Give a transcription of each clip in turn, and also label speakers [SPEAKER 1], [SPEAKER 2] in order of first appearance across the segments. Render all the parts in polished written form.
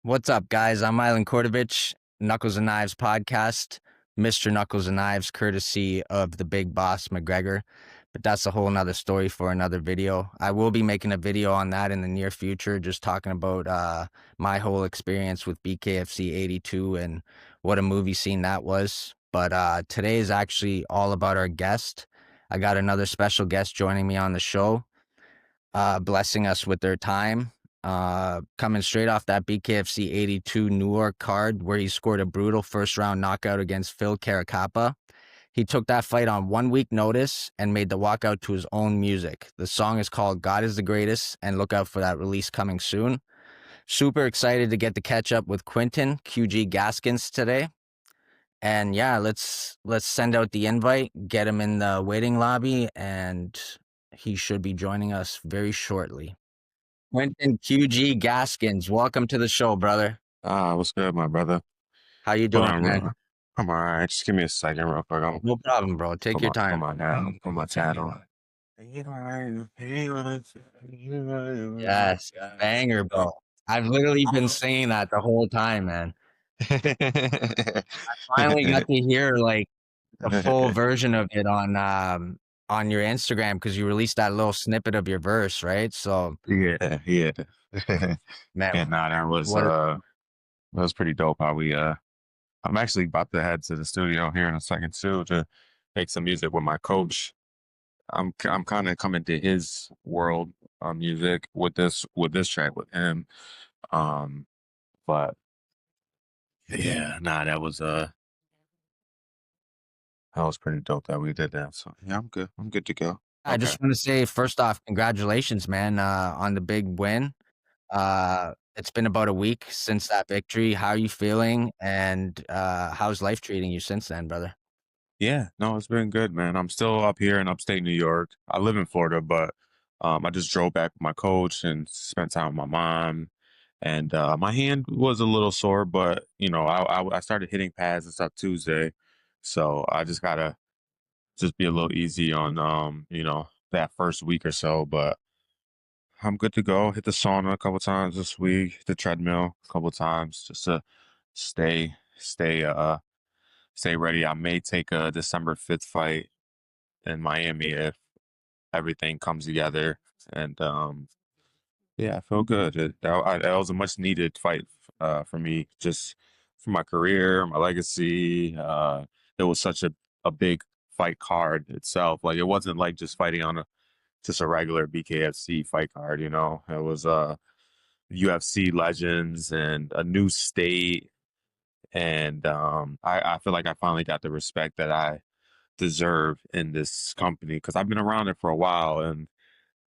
[SPEAKER 1] What's up, guys? I'm Mylan Kordovich, Knuckles and Knives podcast, Mr. Knuckles and Knives, courtesy of the big boss McGregor. But that's a whole nother story for another video. I will be making a video on that in the near future, just talking about my whole experience with Bkfc 82 and what a movie scene that was. But today is actually all about our guest. I got another special guest joining me on the show, blessing us with their time. Coming straight off that BKFC 82 Newark card where he scored a brutal first round knockout against Phil Caracappa. He took that fight on 1 week notice and made the walkout to his own music. The song is called God is the Greatest, and look out for that release coming soon. Super excited to get to catch up with Quentin, QG Gaskins today. And yeah, let's send out the invite, get him in the waiting lobby, and he should be joining us very shortly. Quentin QG Gaskins, welcome to the show, brother.
[SPEAKER 2] What's good, my brother?
[SPEAKER 1] How you
[SPEAKER 2] Hold
[SPEAKER 1] doing,
[SPEAKER 2] on,
[SPEAKER 1] man?
[SPEAKER 2] bro. I'm all right. Just give me a second, real quick. I'm
[SPEAKER 1] No problem, bro. Take your
[SPEAKER 2] put
[SPEAKER 1] time.
[SPEAKER 2] my down, put my channel.
[SPEAKER 1] Yes, banger, bro. I've literally been saying that the whole time, man. Finally got to hear like the full version of it on your Instagram because you released that little snippet of your verse, right? So,
[SPEAKER 2] Yeah.
[SPEAKER 1] man,
[SPEAKER 2] Yeah, nah,
[SPEAKER 1] what?
[SPEAKER 2] that was pretty dope how we I'm actually about to head to the studio here in a second too to make some music with my coach. I'm kind of coming to his world on music with this track with him. Um, but yeah, nah, that was pretty dope that we did that. So yeah, I'm good. I'm good to go.
[SPEAKER 1] I
[SPEAKER 2] Okay.
[SPEAKER 1] just want to say first off, congratulations, man, on the big win. It's been about a week since that victory. How are you feeling, and how's life treating you since then, brother?
[SPEAKER 2] Yeah, no, it's been good, man. I'm still up here in upstate New York. I live in Florida, but I just drove back with my coach and spent time with my mom. And my hand was a little sore, but you know, I started hitting pads and stuff Tuesday, so I just gotta just be a little easy on that first week or so. But I'm good to go. Hit the sauna a couple times this week, hit the treadmill a couple times just to stay ready. I may take a December 5th fight in Miami if everything comes together. And yeah, I feel good. That was a much needed fight for me, just for my career, my legacy. It was such a big fight card itself. Like it wasn't like just fighting on just a regular BKFC fight card. It was UFC legends and a new state. And I feel like I finally got the respect that I deserve in this company because I've been around it for a while, and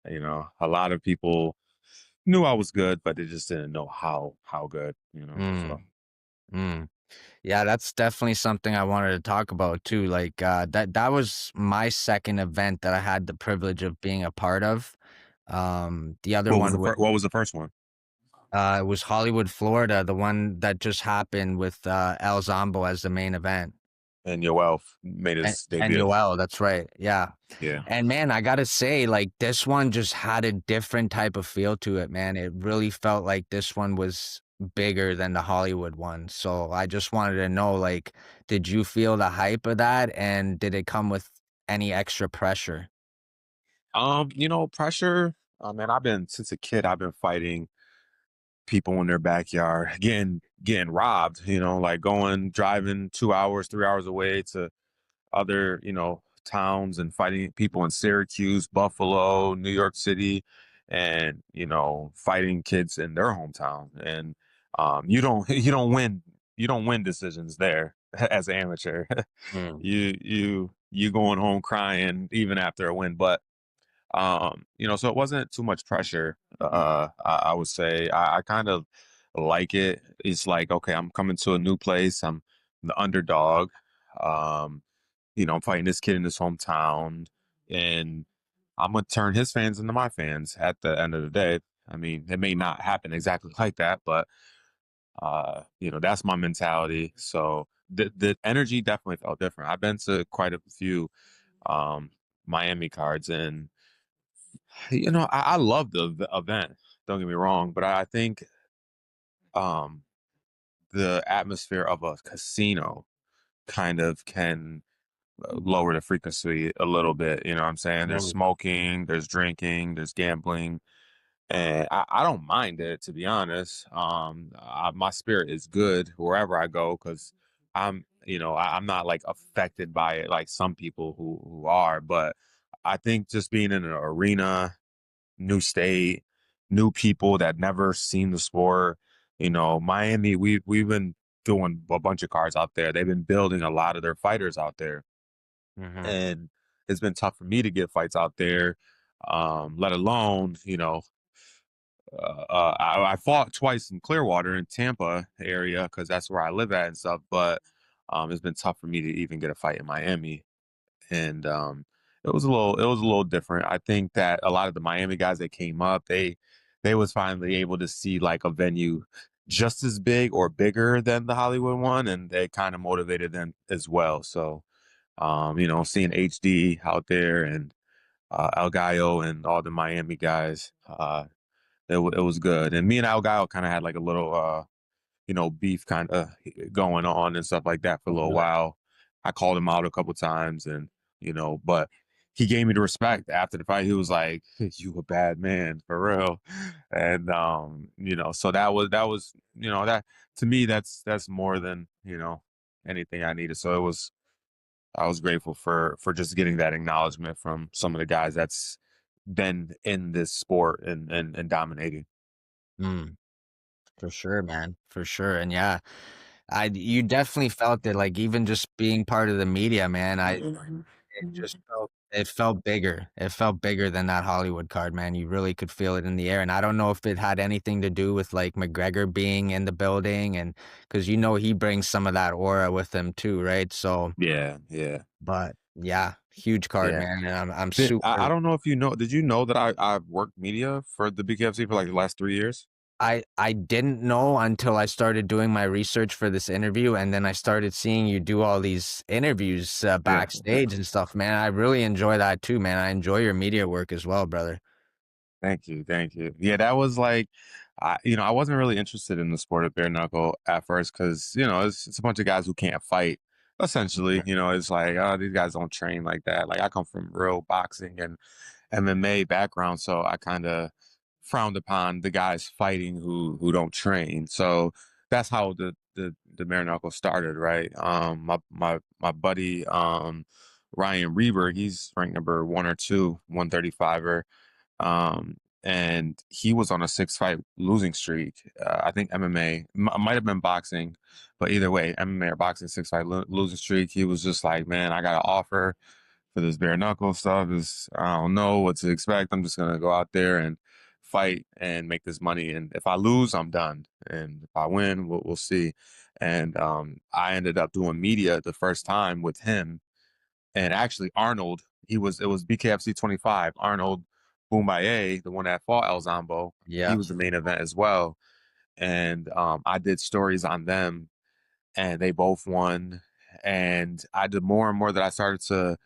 [SPEAKER 2] a lot of people knew I was good, but they just didn't know how good. So
[SPEAKER 1] Mm, mm. Yeah, that's definitely something I wanted to talk about too. Like that was my second event that I had the privilege of being a part of. The other one
[SPEAKER 2] what was the first one?
[SPEAKER 1] it was Hollywood, Florida, the one that just happened with El Zombo as the main event.
[SPEAKER 2] And Yoel made his
[SPEAKER 1] And
[SPEAKER 2] debut.
[SPEAKER 1] Yoel, that's right. Yeah.
[SPEAKER 2] Yeah.
[SPEAKER 1] And man, I gotta say, like this one just had a different type of feel to it, man. It really felt like this one was bigger than the Hollywood one. So I just wanted to know, like, did you feel the hype of that? And did it come with any extra pressure?
[SPEAKER 2] Pressure. Man, I've been since a kid. I've been fighting people in their backyard, getting robbed. Like going driving 2 hours, 3 hours away to other, towns and fighting people in Syracuse, Buffalo, New York City, and fighting kids in their hometown. And you don't win decisions there as an amateur.
[SPEAKER 1] Mm,
[SPEAKER 2] You going home crying even after a win. But so it wasn't too much pressure. I would say I kind of like it. It's like, okay, I'm coming to a new place. I'm the underdog. Um, I'm fighting this kid in his hometown, and I'm gonna turn his fans into my fans at the end of the day. I mean, it may not happen exactly like that, but that's my mentality. So the energy definitely felt different. I've been to quite a few um Miami cards, and I love the event. Don't get me wrong, but I think um, the atmosphere of a casino kind of can lower the frequency a little bit. You know what I'm saying? There's
[SPEAKER 1] Right.
[SPEAKER 2] smoking, there's drinking, there's gambling, and I don't mind it, to be honest. My spirit is good wherever I go because I'm not like affected by it like some people who are. But I think just being in an arena, new state, new people that never seen the sport. Miami, we've been doing a bunch of cards out there. They've been building a lot of their fighters out there,
[SPEAKER 1] Hmm.
[SPEAKER 2] and it's been tough for me to get fights out there. Let alone, I fought twice in Clearwater in Tampa area because that's where I live at and stuff. But it's been tough for me to even get a fight in Miami, and it was a little different. I think that a lot of the Miami guys that came up, they was finally able to see like a venue just as big or bigger than the Hollywood one, and they kind of motivated them as well. So, seeing HD out there and El Gallo and all the Miami guys, it was good. And me and Al Gallo kind of had like a little beef kind of going on and stuff like that for a
[SPEAKER 1] Oh,
[SPEAKER 2] little
[SPEAKER 1] really?
[SPEAKER 2] while. I called him out a couple times, and but he gave me the respect after the fight. He was like, "You a bad man for real," and so that was that to me that's more than anything I needed. So I was grateful for just getting that acknowledgement from some of the guys that's been in this sport and dominating.
[SPEAKER 1] Mm, for sure, man, for sure, and yeah, you definitely felt it, like, even just being part of the media, man, it felt bigger. It felt bigger than that Hollywood card, man. You really could feel it in the air, and I don't know if it had anything to do with, like, McGregor being in the building and because he brings some of that aura with him too, right? So
[SPEAKER 2] Yeah, yeah.
[SPEAKER 1] but yeah, huge card,
[SPEAKER 2] Yeah.
[SPEAKER 1] man, and I'm
[SPEAKER 2] I
[SPEAKER 1] super
[SPEAKER 2] don't know if you know. Did you know that I've worked media for the Bkfc for like the last 3 years?
[SPEAKER 1] I didn't know until I started doing my research for this interview, and then I started seeing you do all these interviews,
[SPEAKER 2] Yeah.
[SPEAKER 1] backstage and stuff, man. I really enjoy that too, man. I enjoy your media work as well, brother.
[SPEAKER 2] Thank you, thank you. Yeah, that was like, I wasn't really interested in the sport of bare knuckle at first because it's a bunch of guys who can't fight. Essentially, it's like, oh, these guys don't train like that. Like I come from real boxing and MMA background, so I kind of frowned upon the guys fighting who don't train. So that's how the bare knuckle started, right? My buddy Ryan Reber, he's ranked number 1 or 2, 135er. And he was on a 6 fight losing streak. I think MMA might have been boxing, but either way, MMA or boxing 6 fight losing streak. He was just like, man, I got an offer for this bare knuckle stuff. Is I don't know what to expect. I'm just gonna go out there and fight and make this money. And if I lose, I'm done. And if I win, we'll see. And I ended up doing media the first time with him and actually Arnold. It was BKFC 25. Arnold Boumbaye, the one that fought El Zombo, he
[SPEAKER 1] Yeah.
[SPEAKER 2] was the main event as well. And I did stories on them, and they both won. And I did more and more that I started to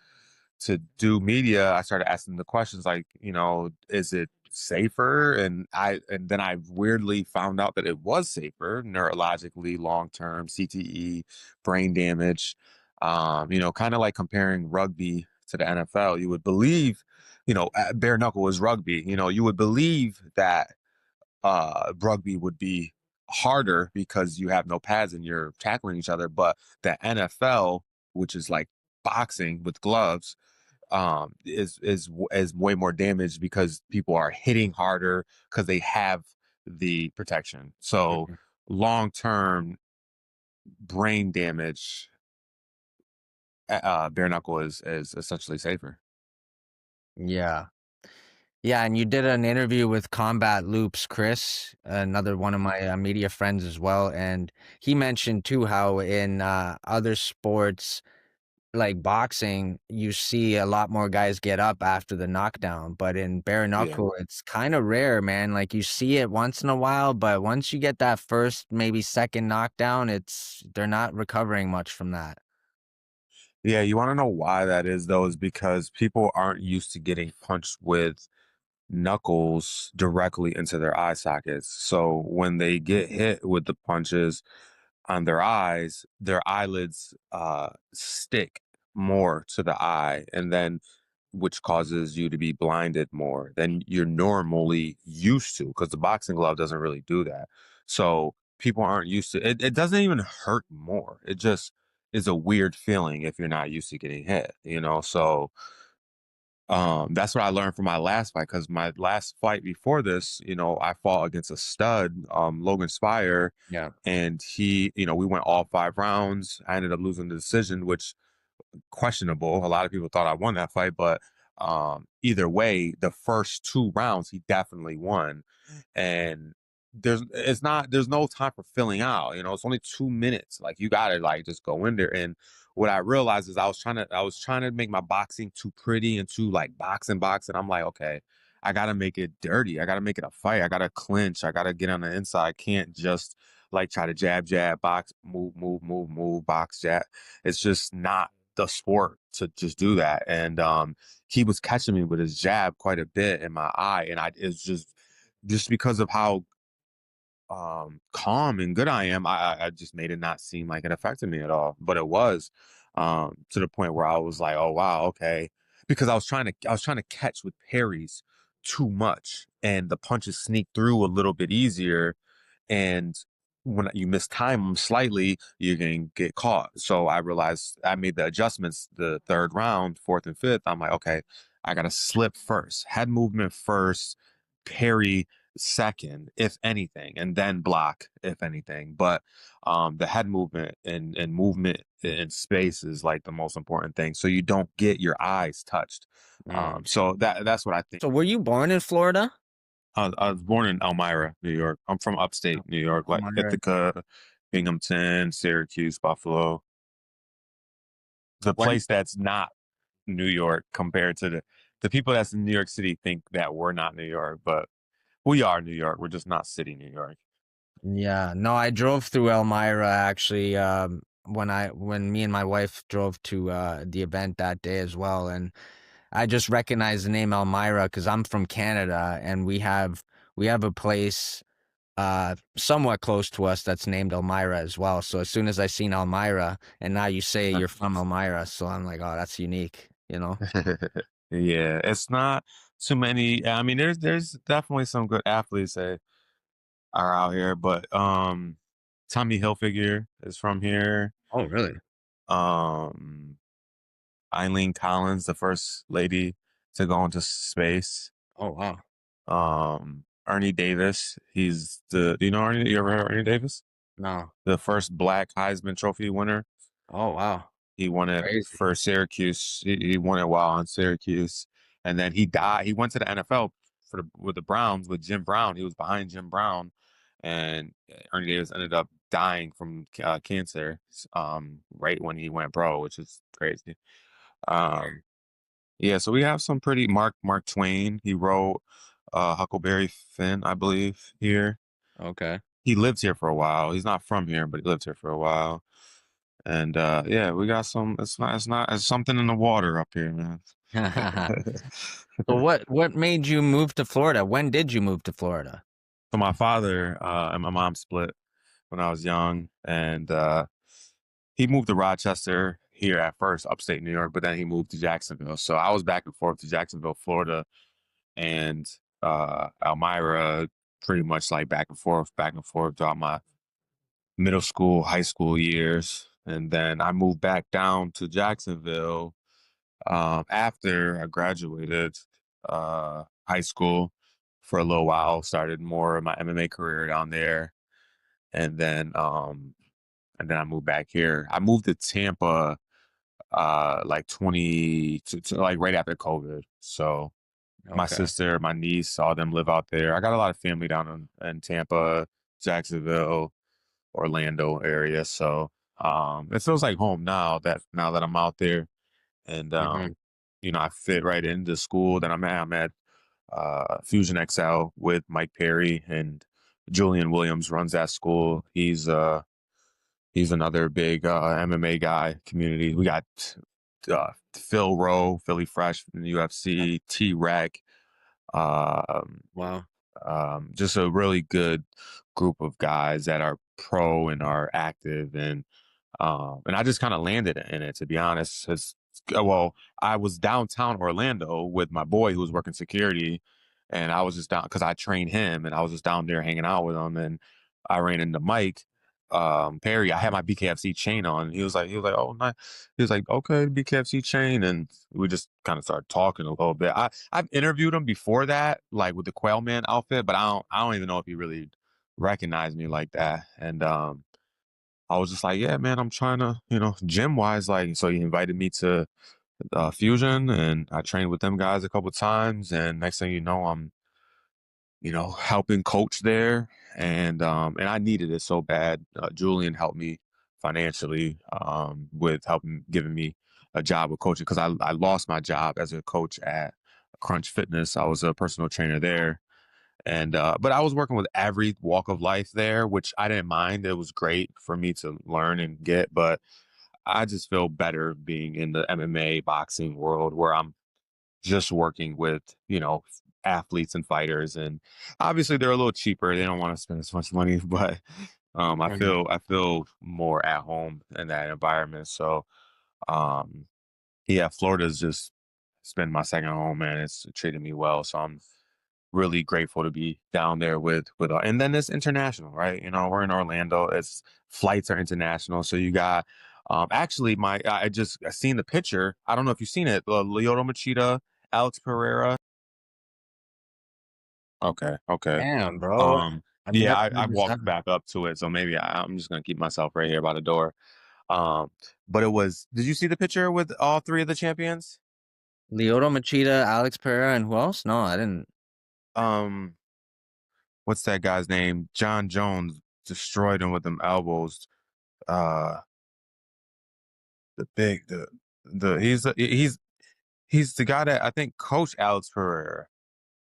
[SPEAKER 2] do media. I started asking the questions like, is it safer? And then I weirdly found out that it was safer neurologically, long term, CTE, brain damage. Kind of like comparing rugby to the NFL. You would believe, bare knuckle is rugby. You would believe that rugby would be harder because you have no pads and you're tackling each other, but the NFL, which is like boxing with gloves, is way more damage because people are hitting harder because they have the protection. So
[SPEAKER 1] Mhm.
[SPEAKER 2] long term brain damage, bare knuckle is essentially safer.
[SPEAKER 1] Yeah. Yeah, and you did an interview with Combat Loops Chris, another one of my, media friends as well, and he mentioned too how in, other sports like boxing, you see a lot more guys get up after the knockdown, but in bare
[SPEAKER 2] Yeah.
[SPEAKER 1] knuckle, it's kinda rare, man, like, you see it once in a while, but once you get that first, maybe second knockdown, they're not recovering much from that.
[SPEAKER 2] Yeah, you want to know why that is though, is because people aren't used to getting punched with knuckles directly into their eye sockets. So when they get hit with the punches on their eyes, their eyelids stick more to the eye, and then which causes you to be blinded more than you're normally used to, because the boxing glove doesn't really do that. So people aren't used to it. It doesn't even hurt more. It just is a weird feeling if you're not used to getting hit, you know? So that's what I learned from my last fight, because my last fight before this, I fought against a stud, Logan Spire,
[SPEAKER 1] Yeah.
[SPEAKER 2] and he, we went all 5 rounds. I ended up losing the decision, which questionable. A lot of people thought I won that fight, but either way, the first 2 rounds he definitely won. And there's no time for filling out. It's only 2 minutes. Like, you gotta like just go in there. And what I realized is I was trying to make my boxing too pretty and too like box. And I'm like, okay, I gotta make it dirty. I gotta make it a fight. I gotta clinch. I gotta get on the inside. I can't just like try to jab, box, move, box, jab. It's just not the sport to just do that. And he was catching me with his jab quite a bit in my eye, and it's just because of how calm and good I am, I just made it not seem like it affected me at all. But it was, to the point where I was like, oh wow, okay. Because I was trying to catch with parries too much, and the punches sneak through a little bit easier, and when you mistime them slightly, you're going to get caught. So I realized I made the adjustments the third round, fourth and fifth. I'm like, okay, I got to slip first, head movement first, parry second, if anything, and then block, if anything. But the head movement and movement in space is like the most important thing. So you don't get your eyes touched.
[SPEAKER 1] Mm.
[SPEAKER 2] So that's what I think.
[SPEAKER 1] So were you born in Florida?
[SPEAKER 2] I was born in Elmira, New York. I'm from upstate New York,
[SPEAKER 1] Oh
[SPEAKER 2] like
[SPEAKER 1] my.
[SPEAKER 2] Ithaca, Binghamton, Syracuse, Buffalo. The
[SPEAKER 1] When?
[SPEAKER 2] place that's not New York compared to the people that's in New York City think that we're not New York, but we are New York. We're just not city New York.
[SPEAKER 1] Yeah, no, I drove through Elmira actually, when me and my wife drove to the event that day as well, and I just recognized the name Elmira because I'm from Canada, and we have a place somewhat close to us that's named Elmira as well. So as soon as I seen Elmira, and now you say you're from Elmira, so I'm like, oh, that's unique, you know?
[SPEAKER 2] Yeah, it's not too many. I mean, there's definitely some good athletes that are out here, but Tommy Hilfiger is from here.
[SPEAKER 1] Oh, really?
[SPEAKER 2] Um, Eileen Collins, the first lady to go into space.
[SPEAKER 1] Oh, wow.
[SPEAKER 2] Ernie Davis, do you know Ernie? You ever heard of Ernie Davis?
[SPEAKER 1] No.
[SPEAKER 2] The first Black Heisman Trophy winner.
[SPEAKER 1] Oh, wow.
[SPEAKER 2] He won it
[SPEAKER 1] Crazy.
[SPEAKER 2] for Syracuse. He won it while on Syracuse, and then he died. He went to the NFL with the Browns with Jim Brown. He was behind Jim Brown, and Ernie Davis ended up dying from cancer right when he went pro, which is crazy. Um, yeah, so we have some pretty Mark Twain. He wrote Huckleberry Finn, I believe, here.
[SPEAKER 1] Okay.
[SPEAKER 2] He lived here for a while. He's not from here, but he lived here for a while. And yeah, we got some. It's something in the water up here, man.
[SPEAKER 1] So what made you move to Florida? When did you move to Florida?
[SPEAKER 2] So my father and my mom split when I was young, and he moved to Rochester here at first, upstate New York, but then he moved to Jacksonville. So I was back and forth to Jacksonville, Florida, and Elmira, pretty much like back and forth throughout my middle school, high school years. And then I moved back down to Jacksonville after I graduated high school for a little while, started more of my MMA career down there. And then I moved back here. I moved to Tampa like 20 to like right after COVID. So my
[SPEAKER 1] Okay.
[SPEAKER 2] sister, my niece, all them live out there. I got a lot of family down in Tampa, Jacksonville, Orlando area. So it feels like home now that I'm out there. And
[SPEAKER 1] Hmm.
[SPEAKER 2] I fit right into school that I'm at. I'm at Fusion XL with Mike Perry, and Julian Williams runs that school. He's another big MMA guy community. We got Phil Rowe, Philly Fresh from the UFC, T Rec, Um,
[SPEAKER 1] Wow.
[SPEAKER 2] just a really good group of guys that are pro and are active, and I just kind of landed in it, to be honest. Well, I was downtown Orlando with my boy who was working security, and I was just down because I trained him, and I was just down there hanging out with him, and I ran into Mike Perry. I had my BKFC chain on. He was like, oh, nice. He was like, okay, BKFC chain, and we just kind of started talking a little bit. I've interviewed him before that, like with the Quail Man outfit, but I don't even know if he really recognized me like that, and I was just like, yeah, man, I'm trying to, gym wise, like, so he invited me to Fusion, and I trained with them guys a couple times. And next thing you know, I'm, helping coach there. And I needed it so bad. Julian helped me financially with helping giving me a job with coaching because I lost my job as a coach at Crunch Fitness. I was a personal trainer there. And but I was working with every walk of life there, which I didn't mind. It was great for me to learn and get, but I just feel better being in the MMA boxing world where I'm just working with, athletes and fighters. And obviously they're a little cheaper. They don't want to spend as much money, but I feel more at home in that environment. So um yeah, Florida's just it's been my second home, man. It's treated me well. So I'm really grateful to be down there with and then it's international, right? We're in Orlando. It's flights are international. So you got actually my I seen the picture. I don't know if you've seen it. Lyoto Machida, Alex Pereira. Okay, okay.
[SPEAKER 1] Damn, bro.
[SPEAKER 2] Um
[SPEAKER 1] I've
[SPEAKER 2] yeah,
[SPEAKER 1] never
[SPEAKER 2] I
[SPEAKER 1] heard this
[SPEAKER 2] walked
[SPEAKER 1] happen.
[SPEAKER 2] back up to it. So maybe I'm just gonna keep myself right here by the door. Um but it was did you see the picture with all three of the champions?
[SPEAKER 1] Lyoto Machida, Alex Pereira, and who else? No, I didn't.
[SPEAKER 2] Um what's that guy's name? John Jones destroyed him with them elbows. Uh The big the he's the guy that I think coached Alex Pereira.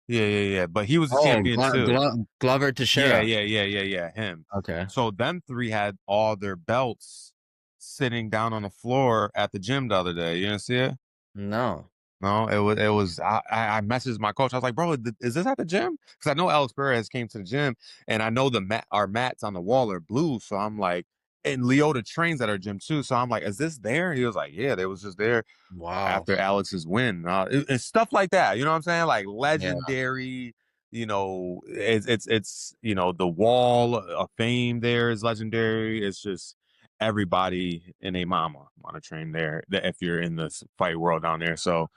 [SPEAKER 2] Yeah, yeah, yeah. But he was a
[SPEAKER 1] Oh,
[SPEAKER 2] champion too.
[SPEAKER 1] Glover
[SPEAKER 2] Yeah,
[SPEAKER 1] Teixeira.
[SPEAKER 2] yeah, yeah, yeah, yeah. Him.
[SPEAKER 1] Okay.
[SPEAKER 2] So them three had all their belts sitting down on the floor at the gym the other day. You didn't see it?
[SPEAKER 1] No.
[SPEAKER 2] No, it was. I messaged my coach. I was like, bro, is this at the gym? Because I know Alex Perez came to the gym, and I know our mats on the wall are blue. So I'm like, and Leota trains at our gym too. So I'm like, is this there? He was like, yeah, they was just there
[SPEAKER 1] Wow.
[SPEAKER 2] after Alex's win. And stuff like that. You know what I'm saying? Like
[SPEAKER 1] Yeah.
[SPEAKER 2] legendary. It's the wall of fame there is legendary. It's just everybody and a mama want to train there. If you're in the fight world down there, so.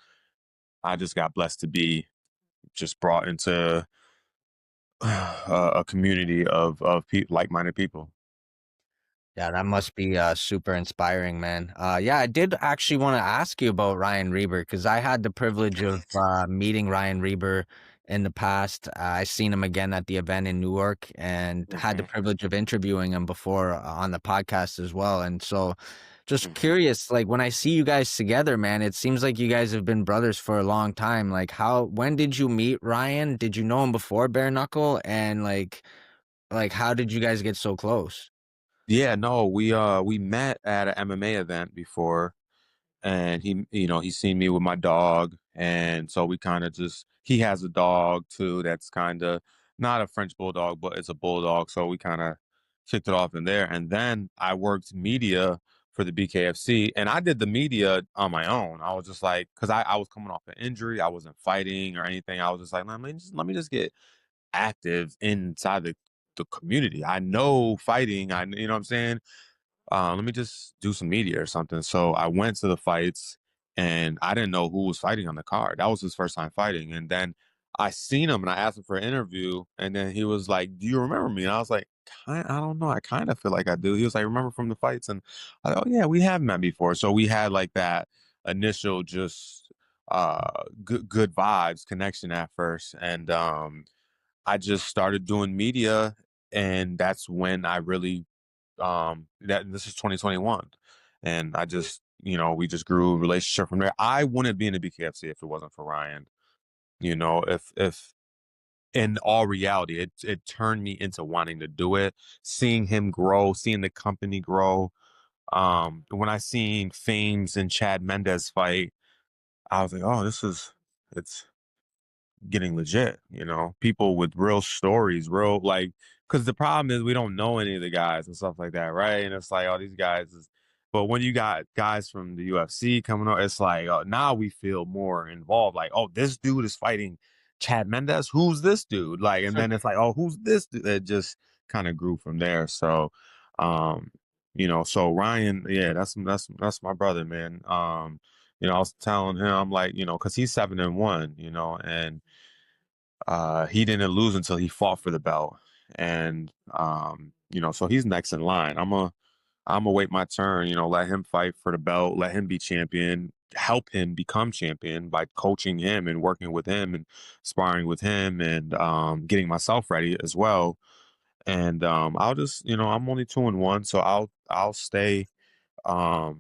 [SPEAKER 2] I just got blessed to be just brought into a community of like-minded people.
[SPEAKER 1] Yeah, that must be super inspiring, man. Yeah, I did actually want to ask you about Ryan Reber because I had the privilege of meeting Ryan Reber in the past. I seen him again at the event in Newark and had the
[SPEAKER 2] Hmm.
[SPEAKER 1] privilege of interviewing him before on the podcast as well. And so, just
[SPEAKER 2] Hmm.
[SPEAKER 1] curious, like when I see you guys together, man, it seems like you guys have been brothers for a long time. Like, when did you meet Ryan? Did you know him before Bare Knuckle? And how did you guys get so close?
[SPEAKER 2] Yeah, no, we met at an MMA event before, and he's seen me with my dog, and so we kind of just he has a dog too that's kind of not a French bulldog, but it's a bulldog, so we kind of kicked it off in there, and then I worked media for the BKFC, and I did the media on my own. I was just like, because I was coming off an injury, I wasn't fighting or anything. I was just like, let me just get active inside the community. I know fighting. You know what I'm saying? Let me just do some media or something. So I went to the fights and I didn't know who was fighting on the card. That was his first time fighting. And then I seen him and I asked him for an interview. And then he was like, do you remember me? And I was like, I don't know. I kind of feel like I do. He was like, remember from the fights? And I thought, oh, yeah, we have met before. So we had like that initial just good vibes connection at first. And I just started doing media. And that's when I really that this is 2021, and I just we just grew a relationship from there. I wouldn't be in the BKFC if it wasn't for Ryan. If in all reality it turned me into wanting to do it, seeing him grow, seeing the company grow. When I seen Fames and Chad Mendez fight, I was like, oh, it's getting legit, people with real stories, real like, because the problem is we don't know any of the guys and stuff like that, right? And it's like, oh, these guys is, but when you got guys from the UFC coming up, it's like, oh, now we feel more involved. Like, oh, this dude is fighting Chad Mendes. Who's this dude? Like, and then it's like, oh, who's this dude? It just kind of grew from there. So, um, so Ryan, yeah, that's my brother, man. I was telling him, I'm like, because he's 7-1, and he didn't lose until he fought for the belt. And so he's next in line. I'm gonna wait my turn, let him fight for the belt, let him be champion, help him become champion by coaching him and working with him and sparring with him and getting myself ready as well. And I'll just, I'm only 2-1, so I'll stay out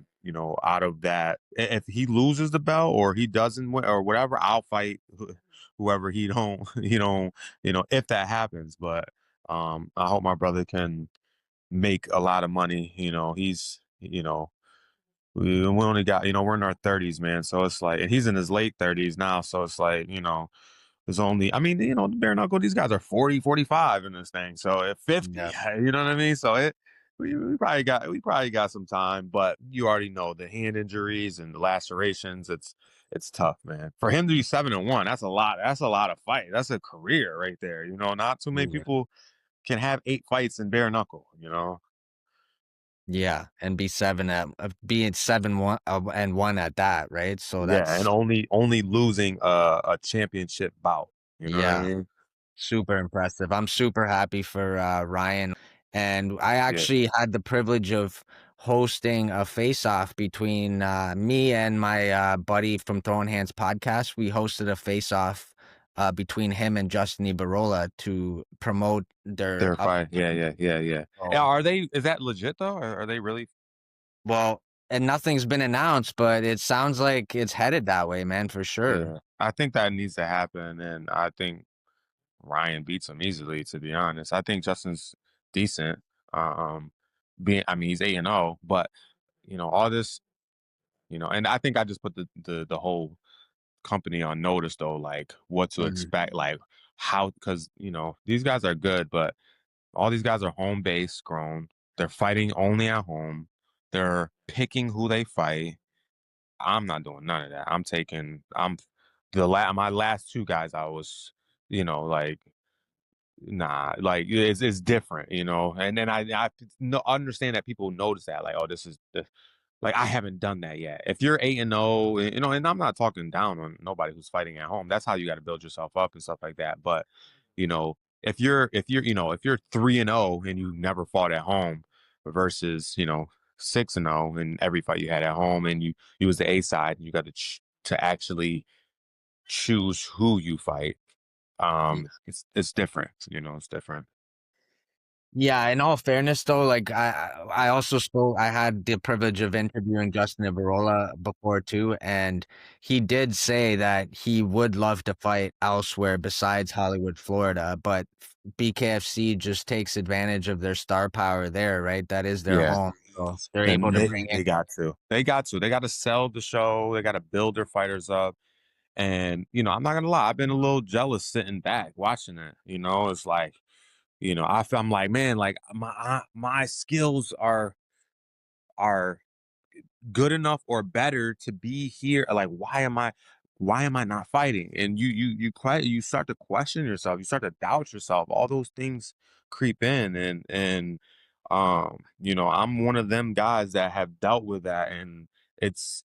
[SPEAKER 2] of that. If he loses the belt or he doesn't win or whatever, I'll fight whoever he don't, if that happens. But I hope my brother can make a lot of money. We only got, we're in our 30s, man. So it's like, and he's in his late 30s now. So it's like, there's only, I mean, bare knuckle, these guys are 40, 45 in this thing. So at 50,
[SPEAKER 1] Yeah.
[SPEAKER 2] you know what I mean? So we probably got some time, but you already know the hand injuries and the lacerations. It's tough, man. For him to be 7-1, that's a lot. That's a lot of fight. That's a career right there. Not too many
[SPEAKER 1] Yeah.
[SPEAKER 2] people can have 8 fights in bare knuckle.
[SPEAKER 1] Yeah, and be 7 at being 7-1 and 1 at that, right? So
[SPEAKER 2] Yeah, and
[SPEAKER 1] that's
[SPEAKER 2] only losing a championship bout. You know what I
[SPEAKER 1] yeah,
[SPEAKER 2] mean?
[SPEAKER 1] super impressive. I'm super happy for Ryan, and I
[SPEAKER 2] Yeah,
[SPEAKER 1] actually had the privilege of hosting a face-off between me and my buddy from Throwing Hands podcast. We hosted a face-off between him and Justin Ibarola to promote their
[SPEAKER 2] they're
[SPEAKER 1] up.
[SPEAKER 2] fine. Yeah, yeah, yeah, yeah. Yeah, are they? Is that legit though? Or are they really?
[SPEAKER 1] Well, and nothing's been announced, but it sounds like it's headed that way, man, for sure.
[SPEAKER 2] Yeah, I think that needs to happen, and I think Ryan beats him easily. To be honest, I think Justin's decent. I mean, he's 8-0, but all this, and I think I just put the whole company on notice though, like what to
[SPEAKER 1] Mhm.
[SPEAKER 2] expect, like how, because these guys are good, but all these guys are home base grown. They're fighting only at home. They're picking who they fight. I'm not doing none of that. My last two guys I was, like, nah, like it's different, and then I no, understand that people notice that, like, oh, this is the, like, I haven't done that yet. If you're 8-0, and I'm not talking down on nobody who's fighting at home. That's how you got to build yourself up and stuff like that. But if you're 3-0 and you never fought at home versus 6-0 in every fight you had at home, and you was the A side, and you got to actually choose who you fight. It's different. It's different.
[SPEAKER 1] Yeah, in all fairness though, like I also spoke I had the privilege of interviewing Justin Ibarola before too, and he did say that he would love to fight elsewhere besides Hollywood, Florida, but BKFC just takes advantage of their star power there, right? That is their
[SPEAKER 2] Yeah.
[SPEAKER 1] home. So they're able
[SPEAKER 2] And
[SPEAKER 1] to
[SPEAKER 2] they
[SPEAKER 1] bring in
[SPEAKER 2] they got to. They got to sell the show. They got to build their fighters up. And I'm not gonna lie, I've been a little jealous sitting back watching it. It's like, I'm like, man, like my skills are good enough or better to be here. Like, why am I not fighting? And you start to question yourself, you start to doubt yourself, all those things creep in, and I'm one of them guys that have dealt with that, and it's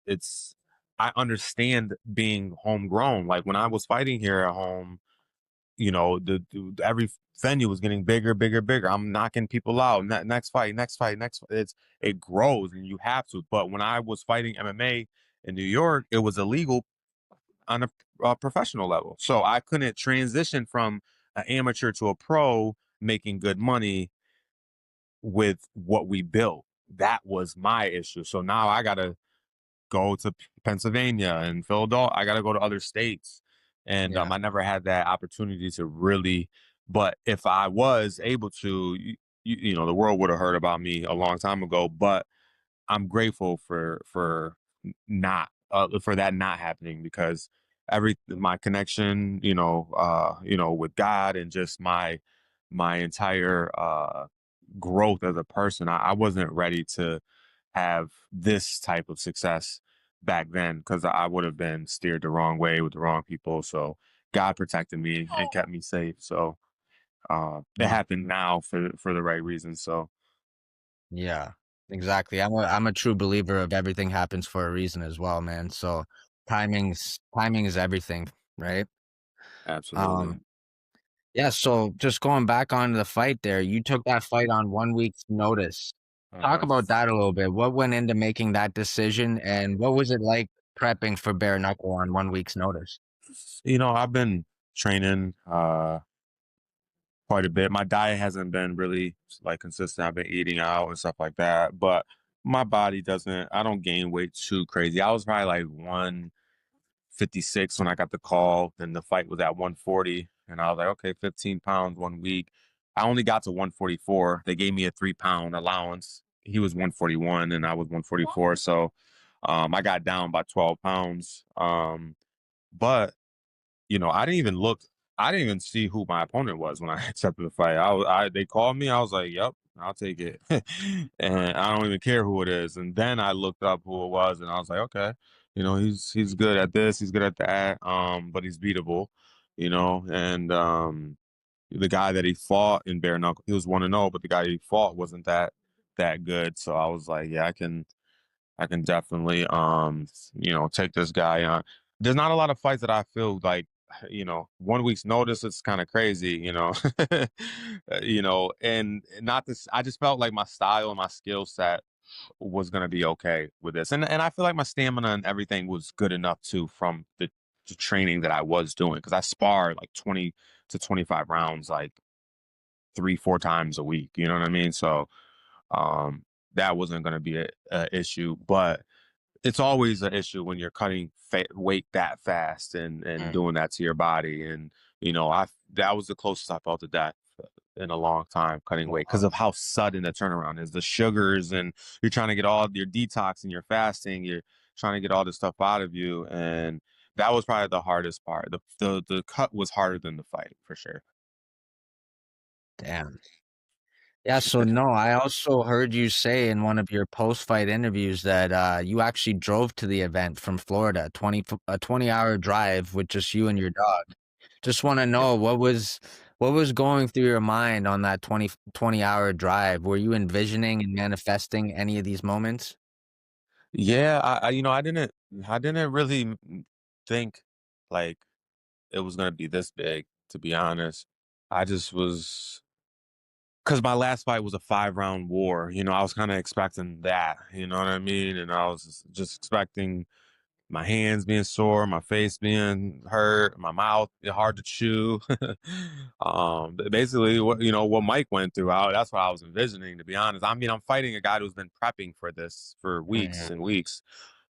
[SPEAKER 2] I understand being homegrown. Like when I was fighting here at home, every venue was getting bigger, bigger, bigger. I'm knocking people out. Next fight, next fight, next fight. It grows, and you have to. But when I was fighting MMA in New York, it was illegal on a professional level, so I couldn't transition from an amateur to a pro making good money with what we built. That was my issue. So now I gotta go to Pennsylvania and Philadelphia. I got to go to other states. And
[SPEAKER 1] yeah.
[SPEAKER 2] I never had that opportunity to really, but if I was able to, the world would have heard about me a long time ago. But I'm grateful for not for that not happening, because my connection, with God, and just my entire growth as a person. I wasn't ready to have this type of success back then, because I would have been steered the wrong way with the wrong people. So God protected me and kept me safe. So it
[SPEAKER 1] Mm,
[SPEAKER 2] happened now for the right reasons. So
[SPEAKER 1] yeah, exactly. I'm a true believer of everything happens for a reason as well, man. So timing is everything, right?
[SPEAKER 2] absolutely.
[SPEAKER 1] Um, yeah, so just going back on the fight there, you took that fight on 1 week's notice. Talk
[SPEAKER 2] Uh-huh.
[SPEAKER 1] about that a little bit. What went into making that decision, and what was it like prepping for bare knuckle on 1 week's notice?
[SPEAKER 2] I've been training quite a bit. My diet hasn't been really like consistent. I've been eating out and stuff like that, but my body doesn't. I don't gain weight too crazy. I was probably like 156 when I got the call, and the fight was at 140, and I was like, okay, 15 pounds 1 week. I only got to 144. They gave me a 3 pound allowance. He was 141 and I was 144, so I got down by 12 pounds. But I didn't even look. I didn't even see who my opponent was when I accepted the fight. They called me. I was like, "Yep, I'll take it," and I don't even care who it is. And then I looked up who it was, and I was like, "Okay, he's good at this. He's good at that. But he's beatable, And the guy that he fought in bare knuckle, he was 1-0, but the guy he fought wasn't that good. So I was like, yeah, I can definitely take this guy on. There's not a lot of fights that I feel like, 1 week's notice, it's kind of crazy, and not this. I just felt like my style and my skill set was gonna be okay with this, and I feel like my stamina and everything was good enough too, from the training that I was doing, because I sparred like 20 to 25 rounds like 3-4 times a week. You know what I mean? So that wasn't going to be a issue, but it's always an issue when you're cutting weight that fast and
[SPEAKER 1] Mm,
[SPEAKER 2] doing that to your body. And I that was the closest I felt to death in a long time, cutting weight, because
[SPEAKER 1] wow,
[SPEAKER 2] of how sudden the turnaround is. The sugars, and you're trying to get all your detox and your fasting. You're trying to get all this stuff out of you, and that was probably the hardest part. The cut was harder than the fight for sure.
[SPEAKER 1] damn. Yeah, so no, I also heard you say in one of your post-fight interviews that, you actually drove to the event from Florida, 20-hour drive with just you and your dog. Just wanna
[SPEAKER 2] Yeah.
[SPEAKER 1] know what was going through your mind on that 20-hour drive? Were you envisioning and manifesting any of these moments?
[SPEAKER 2] Yeah, I didn't really think like it was gonna be this big, to be honest. I just was, because my last fight was a 5 round war. I was kind of expecting that. You know what I mean? And I was just expecting my hands being sore, my face being hurt, my mouth hard to chew. Basically, what Mike went through. That's what I was envisioning, to be honest. I mean, I'm fighting a guy who's been prepping for this for weeks
[SPEAKER 1] Mm,
[SPEAKER 2] and weeks,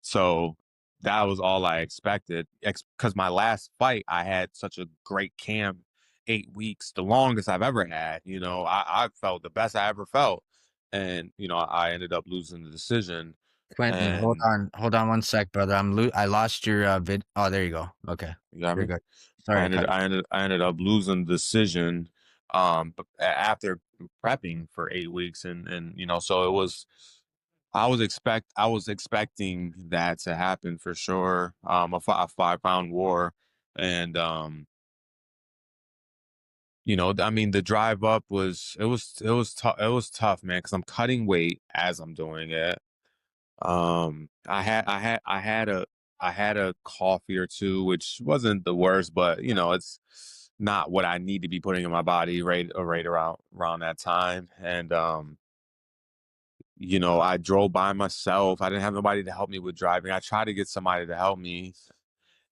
[SPEAKER 2] so that was all I expected. Because my last fight, I had such a great camp, 8 weeks, the longest I've ever had. I felt the best I ever felt, and I ended up losing the decision.
[SPEAKER 1] Quentin,
[SPEAKER 2] And
[SPEAKER 1] hold on 1 sec, brother, I lost your, oh, there you go. Okay,
[SPEAKER 2] you got
[SPEAKER 1] you're
[SPEAKER 2] me.
[SPEAKER 1] good. Sorry
[SPEAKER 2] I
[SPEAKER 1] to
[SPEAKER 2] ended
[SPEAKER 1] cut you.
[SPEAKER 2] I ended I ended up losing the decision, after prepping for 8 weeks, and so it was. I was expecting that to happen for sure. A 5 pound war, and I mean, the drive up was tough. It was tough, man, because I'm cutting weight as I'm doing it. I had a coffee or two, which wasn't the worst, but it's not what I need to be putting in my body right around that time. And I drove by myself. I didn't have nobody to help me with driving. I tried to get somebody to help me,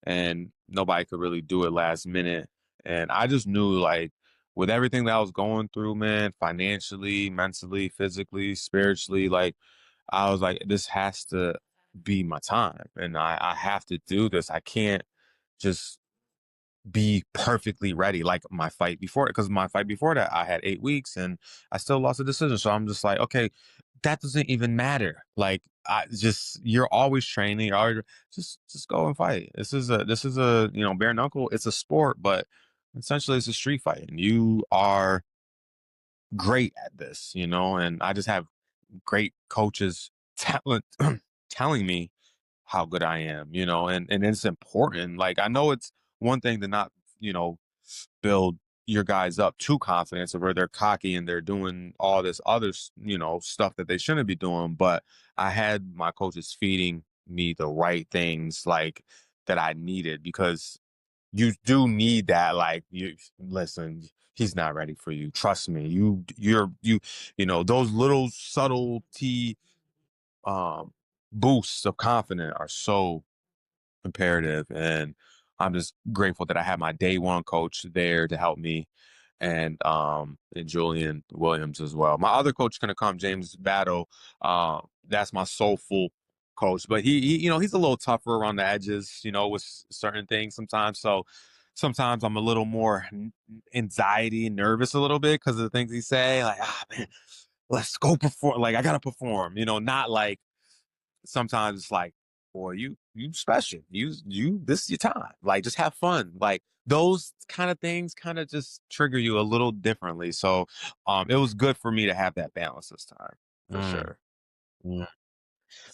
[SPEAKER 2] and nobody could really do it last minute. And I just knew, like, with everything that I was going through, man, financially, mentally, physically, spiritually, like, I was like, this has to be my time, and I have to do this. I can't just be perfectly ready like my fight before it, because my fight before that, I had 8 weeks and I still lost a decision. So I'm just like, okay, that doesn't even matter. Like, you're always training. Just go and fight. This is a bare knuckle. It's a sport, but essentially it's a street fight, and you are great at this, and I just have great coaches talent telling me how good I am, and it's important. Like, I know it's one thing to not, build your guys up to confidence, or where they're cocky and they're doing all this other, stuff that they shouldn't be doing. But I had my coaches feeding me the right things, like, that I needed, because you do need that. Like, you listen, he's not ready for you. Trust me. Those little subtlety um boosts of confidence are so imperative. And I'm just grateful that I had my day one coach there to help me, and Julian Williams as well. My other coach gonna come, James Battle. That's my soulful coach, but he's a little tougher around the edges, with certain things sometimes. So sometimes I'm a little more anxiety, nervous a little bit because of the things he say. Like, man, let's go perform. Like, I gotta perform. Not like, sometimes it's like, boy, you special. This is your time. Like, just have fun. Like, those kind of things kind of just trigger you a little differently. So it was good for me to have that balance this time, for
[SPEAKER 1] Mm,
[SPEAKER 2] sure.
[SPEAKER 1] mm.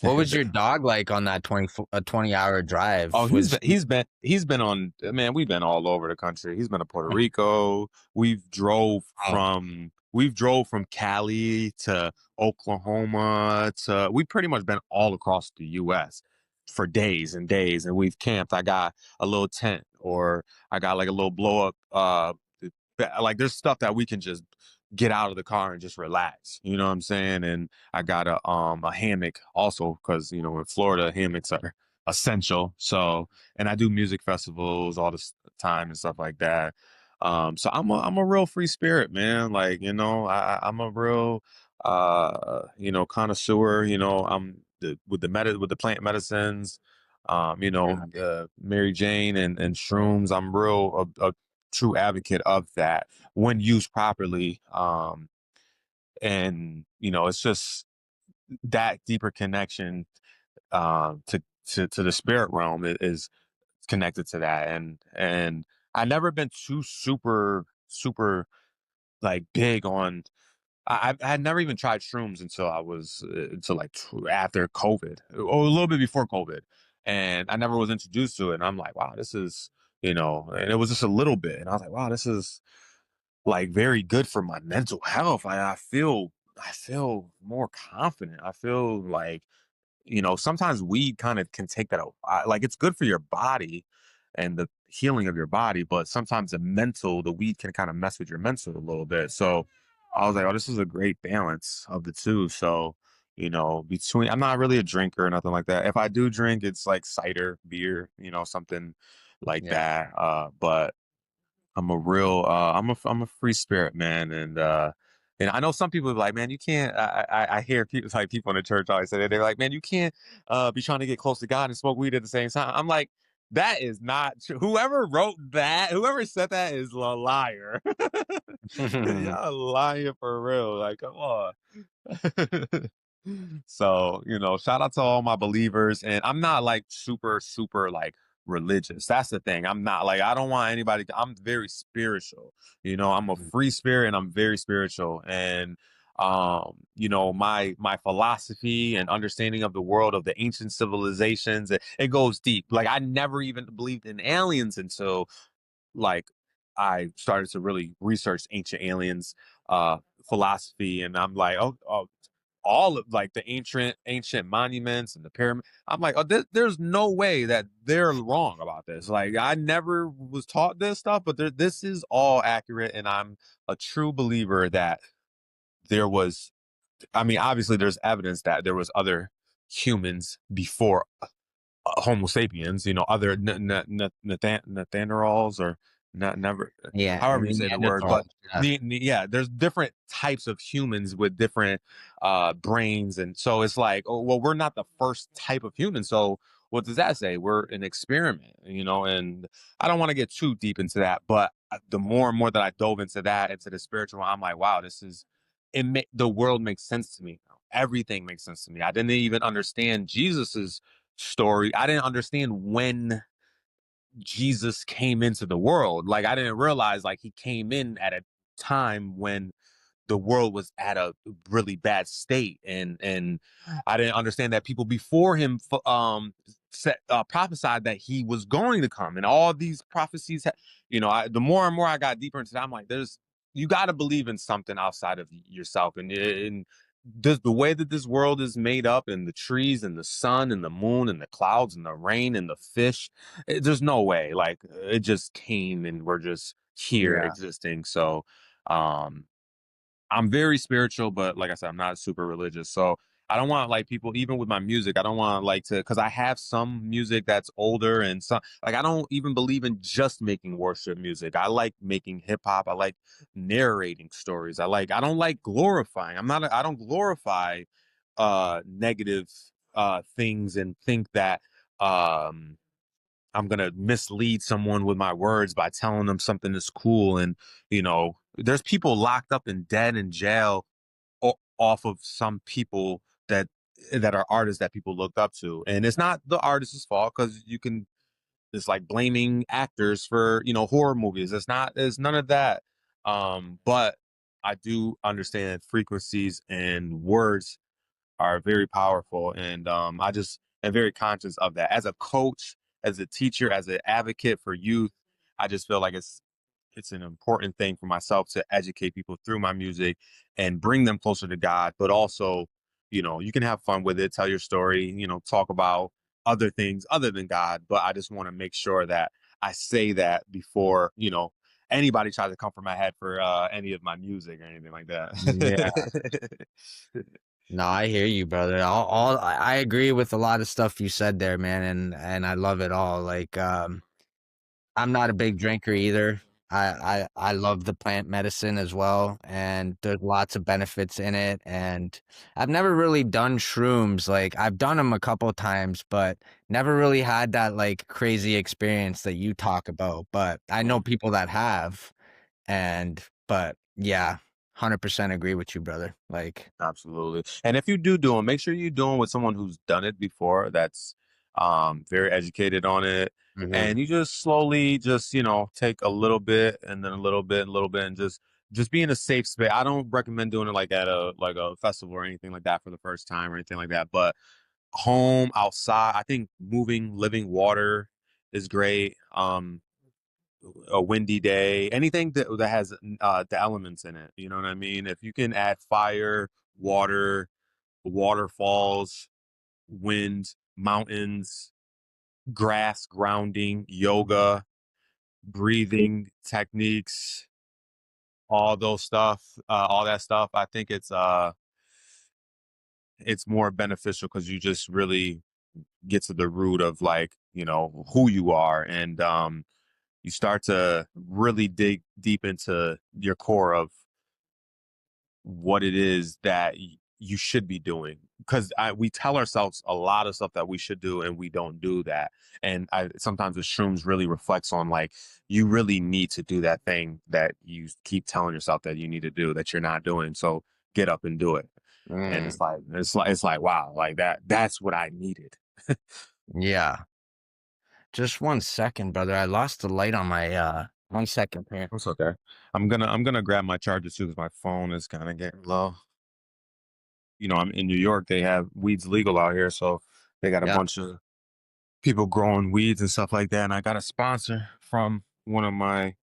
[SPEAKER 1] What was your dog like on that 20-hour
[SPEAKER 2] Oh,
[SPEAKER 1] drive?
[SPEAKER 2] he's
[SPEAKER 1] Was
[SPEAKER 2] been
[SPEAKER 1] he?
[SPEAKER 2] he's been he's been on, man, we've been all over the country. He's been to Puerto Rico.
[SPEAKER 1] Oh,
[SPEAKER 2] We've drove from Cali to Oklahoma to we pretty much been all across the US for days and days, and we've camped. I got a little tent, or I got like a little blow up like, there's stuff that we can just get out of the car and just relax. You know what I'm saying? And I got a hammock also, because in Florida hammocks are essential. So, and I do music festivals all this time and stuff like that. So I'm a real free spirit, man. Like, I'm a real connoisseur. I'm with the plant medicines, Mary Jane and shrooms. I'm real a true advocate of that when used properly. And it's just that deeper connection to the spirit realm is connected to that. And I never been too super like big on. I had never even tried shrooms until I was until like after COVID, or a little bit before COVID, and I never was introduced to it. And I'm like, wow, this is, and it was just a little bit, and I was like, wow, this is like very good for my mental health. I feel more confident. I feel like, sometimes weed kind of can take that like, it's good for your body and the healing of your body, but sometimes the weed can kind of mess with your mental a little bit. So I was like, oh, this is a great balance of the two. So, between, I'm not really a drinker or nothing like that. If I do drink, it's like cider, beer, something like
[SPEAKER 1] yeah.
[SPEAKER 2] that. But I'm a free spirit, man. And I know some people are like, man, you can't. I hear people, like, people in the church always say that. They're like, man, you can't be trying to get close to God and smoke weed at the same time. I'm like, that is not true. Whoever said that is a liar. Y'all lying for real. Like, come on. So, shout out to all my believers. And I'm not like super, super like religious. That's the thing. I'm not like, I don't want anybody I'm very spiritual. I'm a free spirit, and I'm very spiritual. And my philosophy and understanding of the world, of the ancient civilizations, it goes deep. Like, I never even believed in aliens until, like, I started to really research ancient aliens philosophy. And I'm like, oh, all of, like, the ancient monuments and the pyramid. I'm like, oh, there's no way that they're wrong about this. Like, I never was taught this stuff, but this is all accurate. And I'm a true believer that there was, I mean, obviously there's evidence that there was other humans before Homo sapiens, other Neanderthals, or not, never,
[SPEAKER 1] Yeah,
[SPEAKER 2] however you say the word. But
[SPEAKER 1] Neanderthals, yeah.
[SPEAKER 2] yeah, there's different types of humans with different brains. And so it's like, oh, well, we're not the first type of human. So what does that say? We're an experiment, and I don't want to get too deep into that. But the more and more that I dove into that, into the spiritual, I'm like, wow, the world makes sense to me now. everything makes sense to me. I didn't even understand Jesus's story. I didn't understand when Jesus came into the world. Like I didn't realize like he came in at a time when the world was at a really bad state, and I didn't understand that people before him prophesied that he was going to come, and all these prophecies the more and more I got deeper into that, I'm like, there's you got to believe in something outside of yourself, and the way that this world is made up, and the trees and the sun and the moon and the clouds and the rain and the fish, there's no way like it just came and we're just here
[SPEAKER 1] Yeah.
[SPEAKER 2] existing. So um I'm very spiritual, but like I said, I'm not super religious. So I don't want like people, even with my music, I don't want like to, because I have some music that's older and some, like I don't even believe in just making worship music. I like making hip hop. I like narrating stories. I don't like glorifying. I don't glorify negative things and think that um I'm gonna mislead someone with my words by telling them something that's cool. And there's people locked up and dead in jail off of some people that are artists that people looked up to, and it's not the artist's fault because you can. It's like blaming actors for horror movies. It's none of that. But I do understand frequencies and words are very powerful. And I just am very conscious of that. As a coach, as a teacher, as an advocate for youth, I just feel like it's an important thing for myself to educate people through my music and bring them closer to God, but also, you can have fun with it, tell your story, talk about other things other than God. But I just want to make sure that I say that before, anybody tries to come for my head for any of my music or anything like
[SPEAKER 1] Yeah.
[SPEAKER 2] that.
[SPEAKER 1] No, I hear you, brother. I agree with a lot of stuff you said there, man, and I love it all. Like, I'm not a big drinker either. I love the plant medicine as well, and there's lots of benefits in it. And I've never really done shrooms. Like I've done them a couple times, but never really had that like crazy experience that you talk about. But I know people that have, but yeah, 100% agree with you, brother. Like,
[SPEAKER 2] Absolutely. And if you do them, make sure you do them with someone who's done it before, that's very educated on it.
[SPEAKER 1] mhm.
[SPEAKER 2] And you just slowly just, take a little bit and then a little bit, and a little bit, and just be in a safe space. I don't recommend doing it like at a festival or anything like that for the first time or anything like that. But home, outside, I think moving, living water is great. A windy day, anything that has the elements in it. You know what I mean? If you can add fire, water, waterfalls, wind, mountains, grass, grounding, yoga, breathing techniques, all that stuff. I think it's more beneficial because you just really get to the root of like who you are, and you start to really dig deep into your core of what it is that you should be doing, because we tell ourselves a lot of stuff that we should do and we don't do that. And sometimes the shrooms really reflects on like you really need to do that thing that you keep telling yourself that you need to do that you're not doing, so get up and do it. And
[SPEAKER 1] Mm,
[SPEAKER 2] it's like wow, like that's what I needed.
[SPEAKER 1] yeah. Just 1 second, brother. I lost the light on my 1 second here.
[SPEAKER 2] It's okay. I'm gonna grab my charger too because my phone is kind of getting low. I'm in New York. They have weeds legal out here, so they got a
[SPEAKER 1] Yeah.
[SPEAKER 2] bunch of people growing weeds and stuff like that. And I got a sponsor from one of my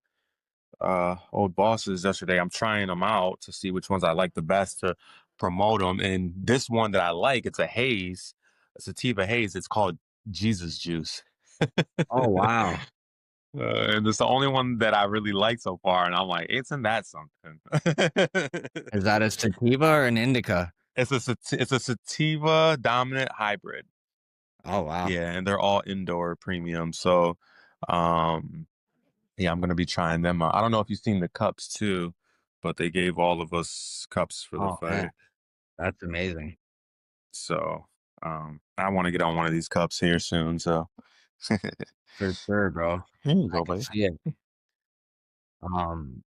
[SPEAKER 2] old bosses yesterday. I'm trying them out to see which ones I like the best to promote them. And this one that I like, it's a haze, a sativa haze. It's called Jesus Juice.
[SPEAKER 1] Oh, wow.
[SPEAKER 2] And it's the only one that I really like so far. And I'm like, isn't that something?
[SPEAKER 1] Is that a sativa or an indica?
[SPEAKER 2] It's a sativa dominant hybrid.
[SPEAKER 1] Oh, wow.
[SPEAKER 2] Yeah, and they're all indoor premium. So, um, yeah, I'm gonna be trying them out. I don't know if you've seen the cups too, but they gave all of us cups for the
[SPEAKER 1] Oh, man.
[SPEAKER 2] fight.
[SPEAKER 1] That's amazing.
[SPEAKER 2] So, I want to get on one of these cups here soon. So, here
[SPEAKER 1] For sure, bro.
[SPEAKER 2] you
[SPEAKER 1] I
[SPEAKER 2] go,
[SPEAKER 1] can
[SPEAKER 2] buddy.
[SPEAKER 1] see it. Um,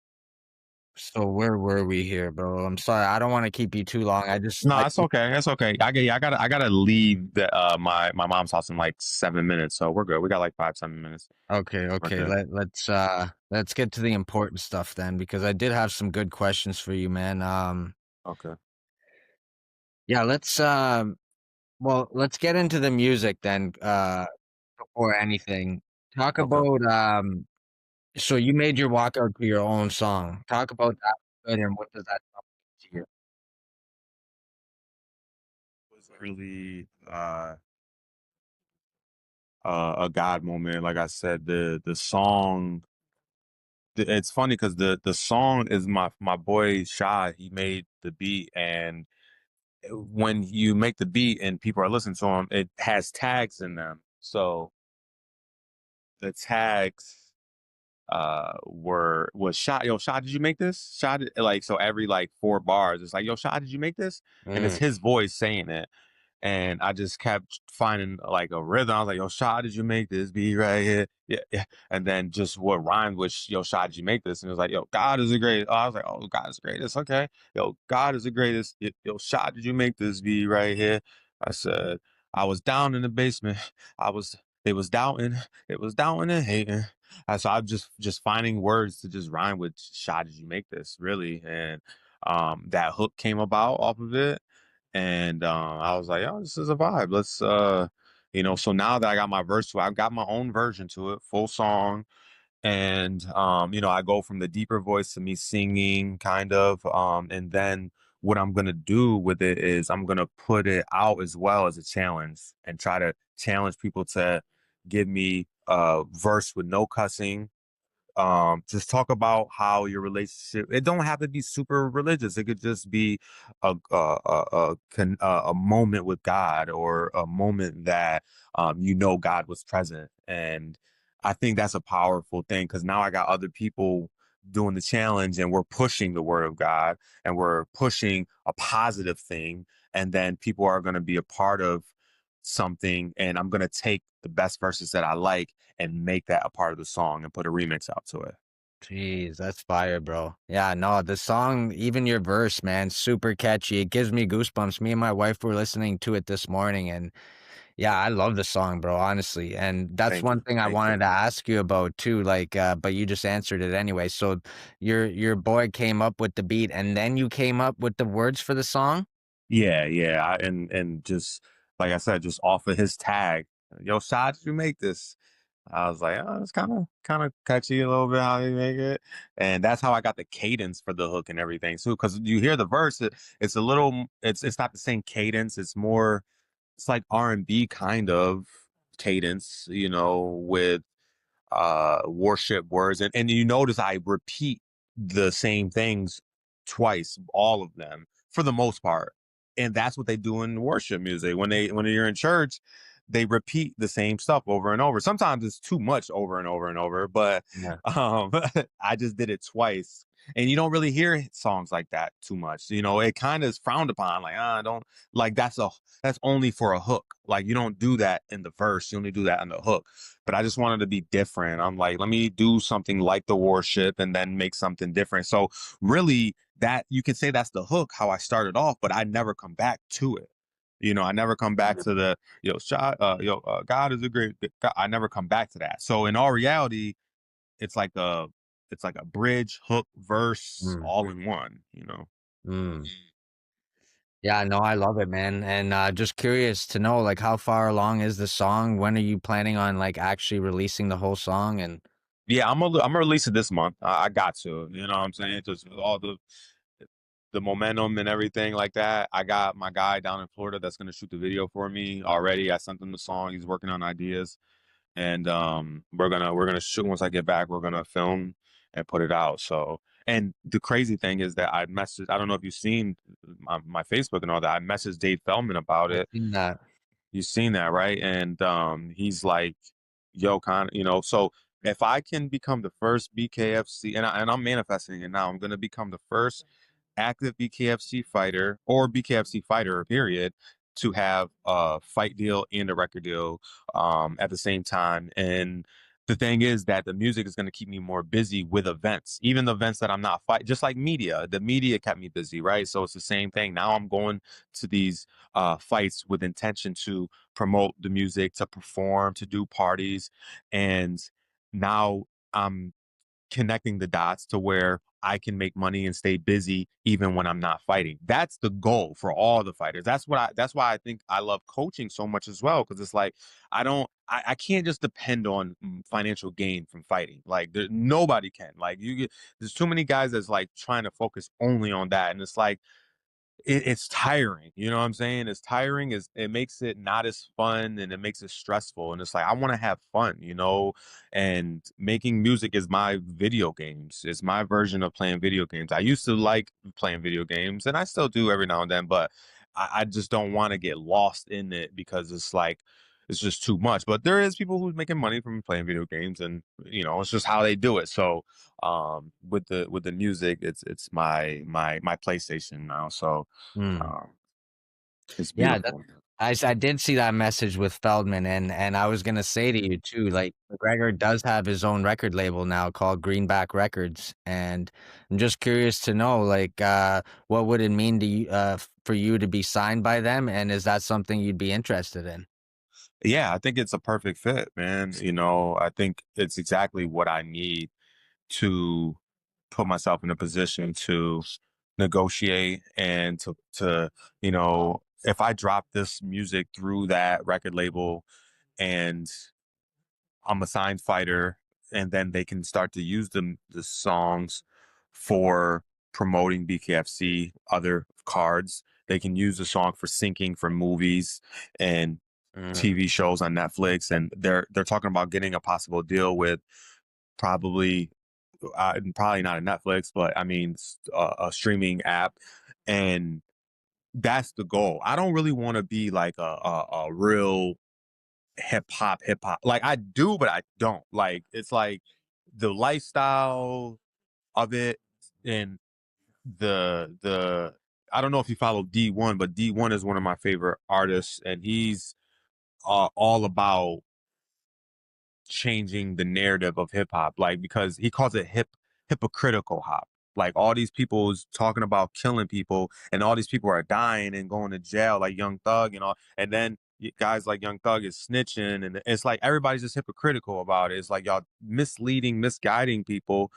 [SPEAKER 1] So where were we here, bro? I'm sorry. I don't want to keep you too long.
[SPEAKER 2] No, that's okay. That's okay. I gotta leave my mom's house in like 7 minutes, so we're good. We got like 5 7 minutes.
[SPEAKER 1] Okay,
[SPEAKER 2] We're
[SPEAKER 1] okay.
[SPEAKER 2] good.
[SPEAKER 1] Let's get to the important stuff then, because I did have some good questions for you, man.
[SPEAKER 2] Okay.
[SPEAKER 1] Yeah, let's get into the music then, before anything. Talk
[SPEAKER 2] Okay.
[SPEAKER 1] about so you made your walkout to your own song. Talk about that bit and what does that song mean to you?
[SPEAKER 2] It was really a God moment. Like I said, the song. It's funny because the song is my boy Shy. He made the beat, and when you make the beat and people are listening to him, it has tags in them. So the tags was shot. Yo, shot, did you make this? Shot it like so every like 4 bars. It's like, yo, shot, did you make this? And it's
[SPEAKER 1] Mm,
[SPEAKER 2] his voice saying it. And I just kept finding like a rhythm. I was like, yo, Shot, did you make this beat right here? Yeah, yeah. And then just what rhymed with yo, Shot, did you make this? And it was like, yo, God is the greatest. Oh, I was like, oh, God is the greatest. Okay. Yo, God is the greatest. Yo, Shot, did you make this beat right here? I said, I was down in the basement. I was they was doubting, it was doubting and hating. So I'm just finding words to just rhyme with Shot, did you make this? Really. And that hook came about off of it, and I was like, "Oh, this is a vibe. Let's So now that I got my verse to it, I've got my own version to it, full song, and I go from the deeper voice to me singing, kind of, and then what I'm gonna do with it is I'm gonna put it out as well as a challenge and try to challenge people to give me a verse with no cussing, just talk about how your relationship, it don't have to be super religious, it could just be a moment with God, or a moment that God was present. And I think that's a powerful thing, because now I got other people doing the challenge, and we're pushing the word of God, and we're pushing a positive thing, and then people are going to be a part of something, and I'm going to take the best verses that I like and make that a part of the song and put a remix out to it.
[SPEAKER 1] jeez, that's fire, bro. Yeah, no, the song, even your verse, man, super catchy. It gives me goosebumps. Me and my wife were listening to it this morning, and yeah, I love the song, bro, honestly. And that's
[SPEAKER 2] Thank
[SPEAKER 1] one
[SPEAKER 2] you.
[SPEAKER 1] thing I
[SPEAKER 2] Thank
[SPEAKER 1] wanted
[SPEAKER 2] you.
[SPEAKER 1] to ask you about too, like, but you just answered it anyway. So your boy came up with the beat and then you came up with the words for the song?
[SPEAKER 2] Yeah, yeah. And just like I said, just off of his tag, yo, Shad, did you make this? I was like, oh, it's kind of catchy a little bit how they make it, and that's how I got the cadence for the hook and everything too. Because you hear the verse, it's a little, it's not the same cadence. It's more, it's like R&B kind of cadence, with worship words, and you notice I repeat the same things twice, all of them for the most part, and that's what they do in worship music. When you're in church, they repeat the same stuff over and over. Sometimes it's too much over and over and over, but
[SPEAKER 1] Yeah.
[SPEAKER 2] I just did it twice. And you don't really hear songs like that too much. It kind of is frowned upon. Like, don't, like, that's only for a hook. Like, you don't do that in the verse. You only do that in the hook. But I just wanted to be different. I'm like, let me do something like the worship and then make something different. So really, that you can say that's the hook, how I started off, but I never come back to it. I never come back to the God is a great God. I never come back to that. So in all reality, it's like a it's like a bridge, hook, verse,
[SPEAKER 1] Mm,
[SPEAKER 2] all in one.
[SPEAKER 1] mm. Yeah, no, I love it, man. And just curious to know, like, how far along is the song? When are you planning on like actually releasing the whole song? And
[SPEAKER 2] Yeah, I'm gonna release it this month. I got to. You know what I'm saying? Just all the momentum and everything like that. I got my guy down in Florida that's gonna shoot the video for me already. I sent him the song. He's working on ideas, and we're gonna shoot once I get back. We're gonna film and put it out. So, and the crazy thing is that I messaged. I don't know if you've seen my Facebook and all that. I messaged Dave Feldman about
[SPEAKER 1] I've
[SPEAKER 2] it.
[SPEAKER 1] seen that.
[SPEAKER 2] You've seen that, right? And he's like, "Yo, So if I can become the first BKFC, and I'm manifesting it now, I'm gonna become the first active BKFC fighter, or BKFC fighter, period, to have a fight deal and a record deal at the same time. And the thing is that the music is going to keep me more busy with events, even the events that I'm not fighting, just like media. The media kept me busy, right? So it's the same thing. Now I'm going to these fights with intention to promote the music, to perform, to do parties. And now I'm connecting the dots to where I can make money and stay busy even when I'm not fighting. That's the goal for all the fighters. That's why I think I love coaching so much as well. Cause it's like I can't just depend on financial gain from fighting. Like nobody can. Like there's too many guys that's like trying to focus only on that. And it's like it's tiring. You know what I'm saying? It's tiring. It makes it not as fun and it makes it stressful. And it's like I want to have fun, you know. And making music is my video games. It's my version of playing video games. I used to like playing video games, and I still do every now and then, but I just don't want to get lost in it because it's like it's just too much. But there is people who's making money from playing video games, and you know, it's just how they do it. So with the music, it's my PlayStation now. So
[SPEAKER 1] Mm.
[SPEAKER 2] um, it's
[SPEAKER 1] Yeah, that
[SPEAKER 2] beautiful.
[SPEAKER 1] I did see that message with Feldman, and I was gonna say to you too, like, McGregor does have his own record label now called Greenback Records, and I'm just curious to know, like, what would it mean to you, for you to be signed by them, and is that something you'd be interested in?
[SPEAKER 2] Yeah, I think it's a perfect fit, man. You know, I think it's exactly what I need to put myself in a position to negotiate and to you know, if I drop this music through that record label and I'm a signed fighter, and then they can start to use the songs for promoting BKFC, other cards. They can use the song for syncing for movies and
[SPEAKER 1] Mm,
[SPEAKER 2] TV shows on Netflix, and they're talking about getting a possible deal with probably probably not a Netflix, but I mean a streaming app, and that's the goal. I don't really want to be like a real hip hop. Like I do, but I don't. Like it's like the lifestyle of it and the I don't know if you follow D1, but D1 is one of my favorite artists, and he's all about changing the narrative of hip hop, like because he calls it hypocritical hop. Like all these people is talking about killing people, and all these people are dying and going to jail, like Young Thug and all. And then guys like Young Thug is snitching, and it's like everybody's just hypocritical about it. It's like y'all misleading, misguiding people,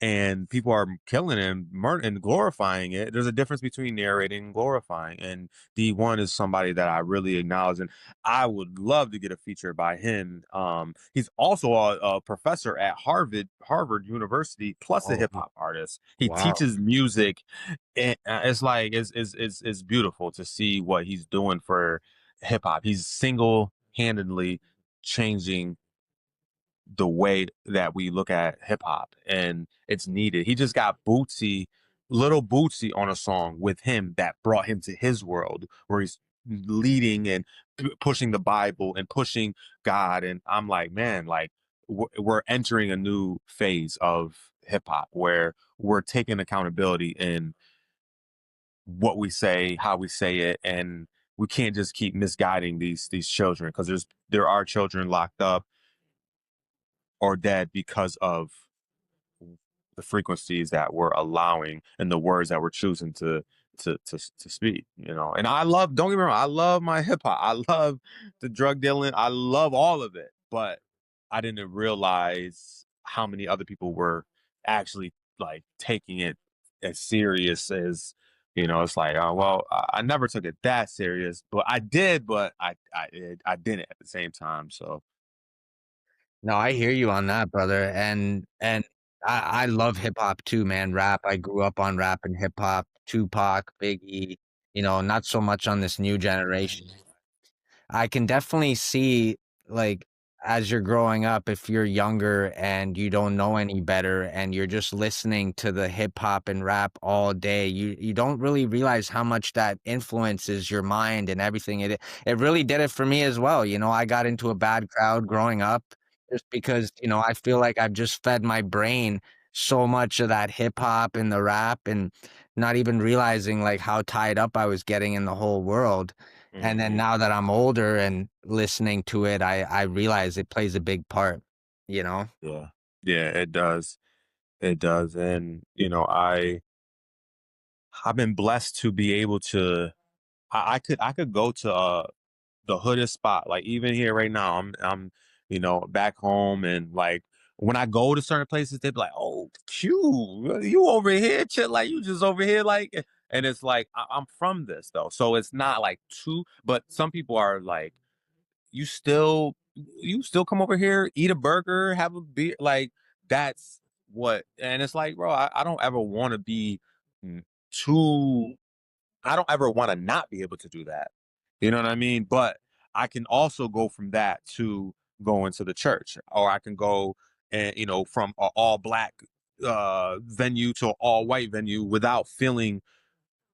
[SPEAKER 2] and people are killing him, and glorifying it. There's a difference between narrating and glorifying. And D1 is somebody that I really acknowledge, and I would love to get a feature by him. He's also a professor at Harvard University, plus a
[SPEAKER 1] oh,
[SPEAKER 2] hip hop artist. He
[SPEAKER 1] wow.
[SPEAKER 2] teaches music. And it's like it's beautiful to see what he's doing for hip hop. He's single handedly changing the way that we look at hip hop, and it's needed. He just got little Bootsy on a song with him that brought him to his world where he's leading and pushing the Bible and pushing God. And I'm like, man, like we're entering a new phase of hip hop where we're taking accountability in what we say, how we say it, and we can't just keep misguiding these children because there are children locked up or dead because of the frequencies that we're allowing and the words that we're choosing to speak, you know. And I love, don't get me wrong, I love my hip hop. I love the drug dealing. I love all of it. But I didn't realize how many other people were actually like taking it as serious as, you know. It's like, oh well, I never took it that serious, but I did, but I didn't at the same time. So
[SPEAKER 1] No, I hear you on that, brother, and I love hip hop too, man. Rap, I grew up on rap and hip hop, Tupac, Biggie, not so much on this new generation. I can definitely see, like, as you're growing up, if you're younger and you don't know any better and you're just listening to the hip hop and rap all day, you don't really realize how much that influences your mind and everything. It really did it for me as well. I got into a bad crowd growing up just because, I feel like I've just fed my brain so much of that hip hop and the rap and not even realizing like how tied up I was getting in the whole world. And then
[SPEAKER 2] mhm.
[SPEAKER 1] now that I'm older and listening to it, I realize it plays a big part. you know?
[SPEAKER 2] Yeah. Yeah, it does. It does. And, I've been blessed to be able to I could go to the hoodest spot. Like even here right now, I'm back home and like when I go to certain places, they be like, "Oh, Q, you over here, chill, like you just over here, like." And it's like I'm from this though, so it's not like too. But some people are like, you still come over here, eat a burger, have a beer, like that's what. And it's like, bro, I don't ever want to be mm, too I don't ever want to not be able to do that. You know what I mean? But I can also go from that to going to the church, or I can go and from an all black venue to an all white venue without feeling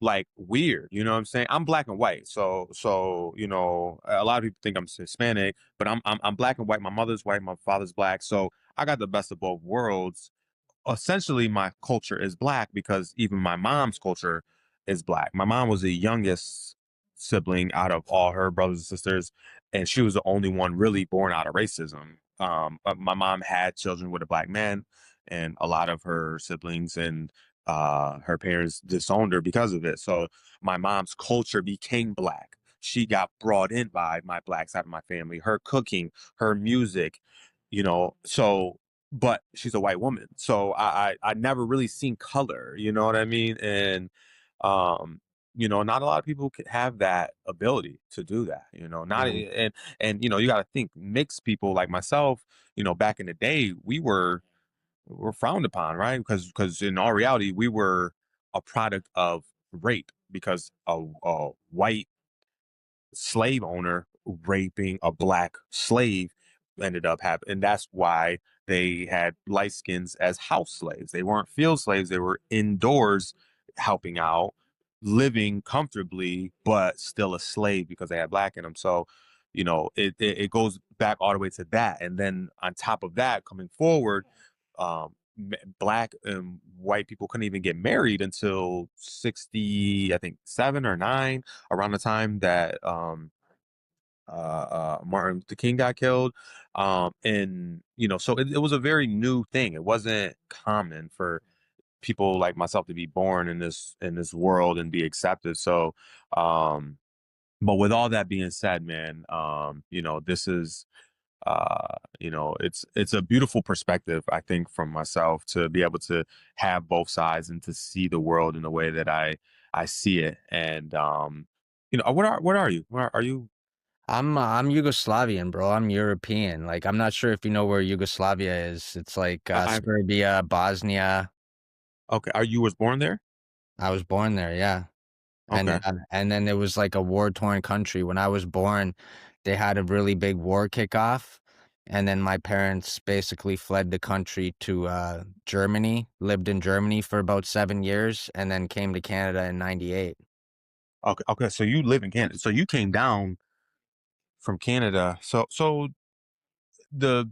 [SPEAKER 2] like weird. You know what I'm saying? I'm black and white, so a lot of people think I'm Hispanic, but I'm black and white. My mother's white, my father's black, so I got the best of both worlds. Essentially my culture is black because even my mom's culture is black. My mom was the youngest sibling out of all her brothers and sisters, and she was the only one really born out of racism. But my mom had children with a black man, and a lot of her siblings and her parents disowned her because of it. So my mom's culture became black. She got brought in by my black side of my family. Her cooking, her music, so but she's a white woman, so I never really seen color, you know what I mean? And um not a lot of people could have that ability to do that, not
[SPEAKER 1] Mhm.
[SPEAKER 2] and you got to think mixed people like myself, back in the day were frowned upon, right? Because in all reality we were a product of rape because a white slave owner raping a black slave ended up happening. And that's why they had light skins as house slaves. They weren't field slaves, they were indoors helping out, living comfortably, but still a slave because they had black in them. So, it goes back all the way to that. And then on top of that, coming forward, black and white people couldn't even get married until 60, I think 7 or 9, around the time that Martin Luther King got killed. And so it was a very new thing. It wasn't common for people like myself to be born in this world and be accepted. So, but with all that being said, man, this is it's a beautiful perspective, I think, from myself to be able to have both sides and to see the world in the way that I see it. And what are you? Where are you?
[SPEAKER 1] I'm Yugoslavian, bro. I'm European. Like, I'm not sure if you know where Yugoslavia is. It's like
[SPEAKER 2] I
[SPEAKER 1] Serbia, Bosnia.
[SPEAKER 2] Okay. Are you was born there?
[SPEAKER 1] I was born there, yeah.
[SPEAKER 2] Okay.
[SPEAKER 1] And then it was like a war-torn country. When I was born, they had a really big war kick off, and then my parents basically fled the country to Germany, lived in Germany for about 7 years, and then came to Canada in '98.
[SPEAKER 2] Okay. Okay. So you live in Canada. So you came down from Canada. So the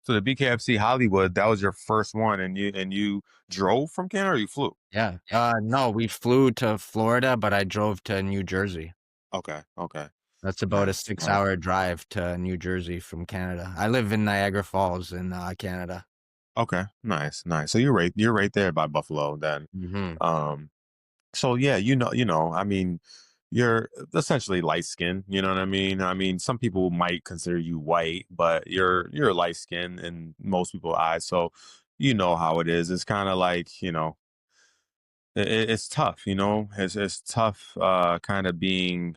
[SPEAKER 2] BKFC Hollywood, that was your first one, and you drove from Canada or you flew?
[SPEAKER 1] Yeah. No, we flew to Florida, but I drove to New Jersey.
[SPEAKER 2] Okay. Okay.
[SPEAKER 1] That's about a
[SPEAKER 2] Nice. Nice.
[SPEAKER 1] 6-hour drive to New Jersey from Canada. I live in Niagara Falls in, Canada.
[SPEAKER 2] Okay. Nice. Nice. So you're right there by Buffalo then.
[SPEAKER 1] Mhm.
[SPEAKER 2] Um so yeah, I mean, you're essentially light skinned, you know what I mean? I mean, some people might consider you white, but you're light skinned in most people's eyes. So you know how it is. It's kind of like, it's tough, it's tough kind of being,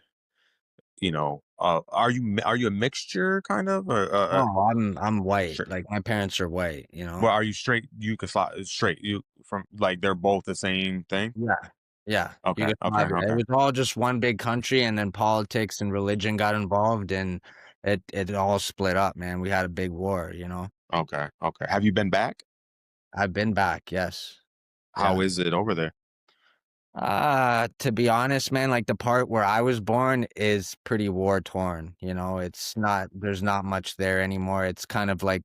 [SPEAKER 2] are you a mixture kind of or
[SPEAKER 1] No, I'm white,
[SPEAKER 2] sure.
[SPEAKER 1] like, my parents are white, you know?
[SPEAKER 2] Well, are you straight? You can slide straight. You from like they're both the same thing.
[SPEAKER 1] Yeah. Yeah,
[SPEAKER 2] Okay, okay,
[SPEAKER 1] Yugoslavia. It
[SPEAKER 2] okay,
[SPEAKER 1] was all just one big country, and then politics and religion got involved, and it all split up, man. We had a big war, you know?
[SPEAKER 2] okay, okay. Have you been back?
[SPEAKER 1] I've been back, yes.
[SPEAKER 2] How
[SPEAKER 1] Yeah.
[SPEAKER 2] is it over there?
[SPEAKER 1] To be honest, man, like, the part where I was born is pretty war torn, you know? It's not there's not much there anymore. It's kind of like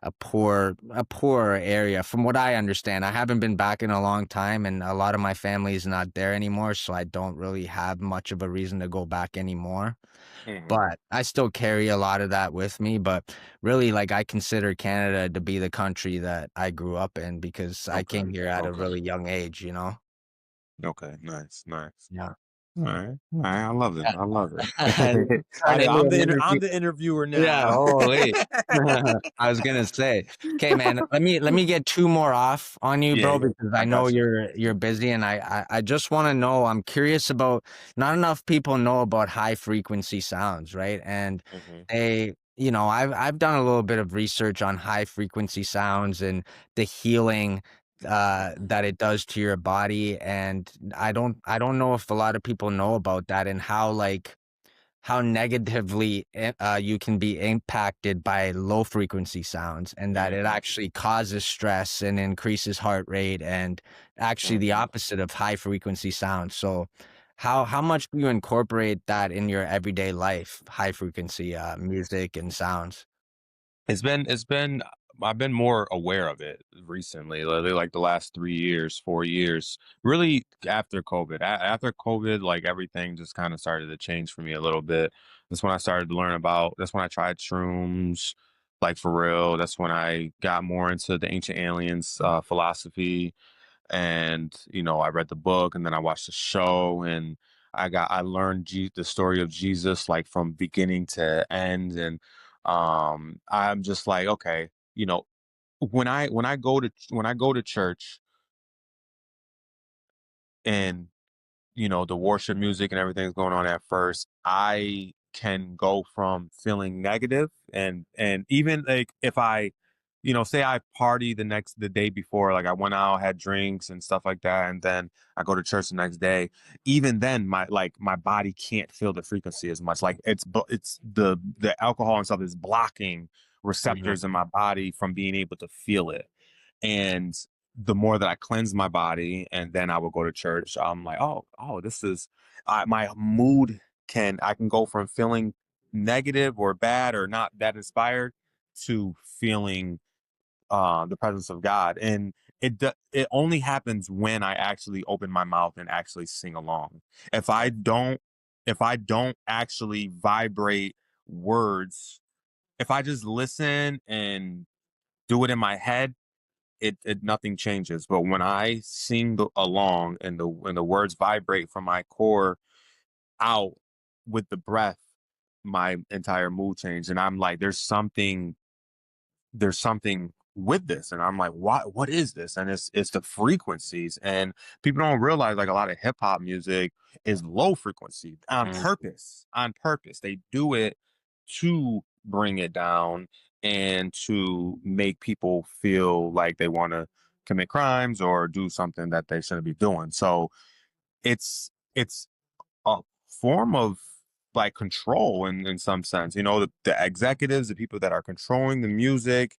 [SPEAKER 1] a poor area from what I understand. I haven't been back in a long time, and a lot of my family is not there anymore, so I don't really have much of a reason to go back anymore.
[SPEAKER 2] Hmm.
[SPEAKER 1] But I still carry a lot of that with me. But really, like, I consider Canada to be the country that I grew up in because I
[SPEAKER 2] Okay.
[SPEAKER 1] came here at a
[SPEAKER 2] Okay.
[SPEAKER 1] really young age, you know?
[SPEAKER 2] Okay. Nice. Nice.
[SPEAKER 1] Yeah.
[SPEAKER 2] All right. All right. I love it.
[SPEAKER 1] Yeah.
[SPEAKER 2] I love it.
[SPEAKER 1] Turn into
[SPEAKER 2] I'm
[SPEAKER 1] an
[SPEAKER 2] I'm
[SPEAKER 1] interview.
[SPEAKER 2] the interviewer
[SPEAKER 1] Yeah,
[SPEAKER 2] now.
[SPEAKER 1] oh, wait. I was gonna say, okay, man, let me get 2 more off on you,
[SPEAKER 2] Yeah.
[SPEAKER 1] bro,
[SPEAKER 2] Yeah.
[SPEAKER 1] because I
[SPEAKER 2] I
[SPEAKER 1] know
[SPEAKER 2] got you.
[SPEAKER 1] you're busy, and I just wanna know, I'm curious about not enough people know about high frequency sounds, right? And
[SPEAKER 2] Hmm.
[SPEAKER 1] I've done a little bit of research on high frequency sounds and the healing, that it does to your body, and I don't know if a lot of people know about that and how, like, how negatively you can be impacted by low frequency sounds, and that it
[SPEAKER 2] Hmm.
[SPEAKER 1] actually causes stress and increases heart rate, and actually the
[SPEAKER 2] Hmm.
[SPEAKER 1] opposite of high frequency sounds. So how much do you incorporate that in your everyday life, high frequency music and sounds?
[SPEAKER 2] It's been I've been more aware of it recently, like the last 3 years, 4 years. Really after COVID. After COVID, like everything just kind of started to change for me a little bit. That's when I started to learn about. That's when I tried shrooms, like for real. That's when I got more into the ancient aliens philosophy, and I read the book, and then I watched the show, and I learned the story of Jesus, like from beginning to end. And I'm just like, okay, when I go to church, and the worship music and everything's going on at first, I can go from feeling negative, and even like if I, say I party the day before, like I went out, had drinks and stuff like that, and then I go to church the next day. Even then, my body can't feel the frequency as much. Like it's the alcohol and stuff is blocking
[SPEAKER 1] Mhm.
[SPEAKER 2] receptors in my body from being able to feel it. And the more that I cleanse my body, and then I will go to church, I'm like, oh, this is my mood. I can go from feeling negative or bad or not that inspired to feeling the presence of God. And it only happens when I actually open my mouth and actually sing along. If I don't if I don't actually vibrate words, if I just listen and do it in my head, it nothing changes. But when I sing along, and the words vibrate from my core out with the breath, my entire mood changed. And I'm like, there's something with this. And I'm like, what is this? And it's the frequencies. And people don't realize, like, a lot of hip hop music is low frequency on
[SPEAKER 1] Mm.
[SPEAKER 2] purpose. On purpose. They do it to bring it down and to make people feel like they want to commit crimes or do something that they shouldn't be doing. So it's a form of, like, control in some sense. The executives, the people that are controlling the music.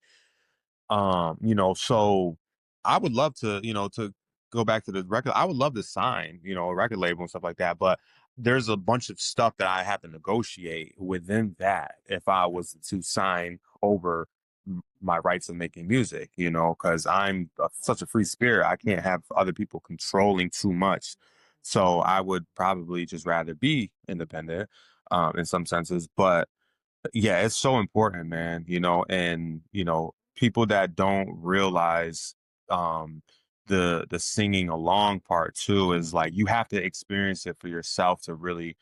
[SPEAKER 2] So I would love to go back to the record. I would love to sign, a record label and stuff like that. But there's a bunch of stuff that I have to negotiate within that if I was to sign over my rights of making music, because I'm such a free spirit. I can't have other people controlling too much. So I would probably just rather be independent, in some senses. But yeah, it's so important, man, and people that don't realize um the singing along part too is, like, you have to experience it for yourself to really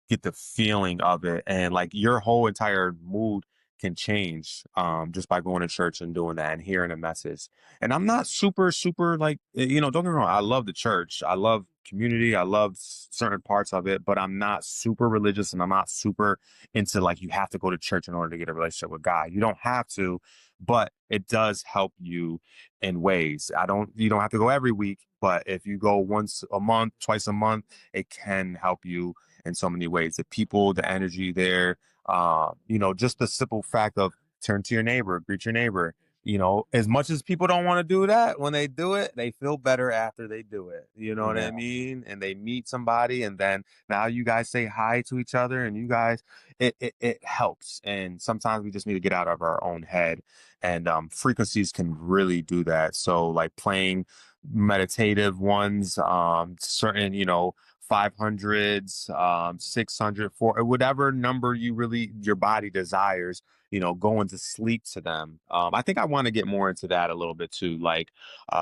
[SPEAKER 2] get the feeling of it. And, like, your whole entire mood can change just by going to church and doing that and hearing a message. And I'm not super super, like, don't get me wrong, I love the church, I love community, I love certain parts of it, but I'm not super religious, and I'm not super into, like, you have to go to church in order to get a relationship with God. You don't have to, but it does help you in ways. You don't have to go every week, but if you go once a month, twice a month, it can help you in so many ways. The people, the energy there, just the simple fact of turn to your neighbor, greet your neighbor. as much as people don't want to do that, when they do it, they feel better after they do it. You know what
[SPEAKER 1] Yeah.
[SPEAKER 2] I mean? And they meet somebody, and then now you guys say hi to each other, and you guys, it helps. And sometimes we just need to get out of our own head, and frequencies can really do that. So, like playing meditative ones, certain, 500s, 600, for whatever number your body desires, going to sleep to them. I think I want to get more into that a little bit too, like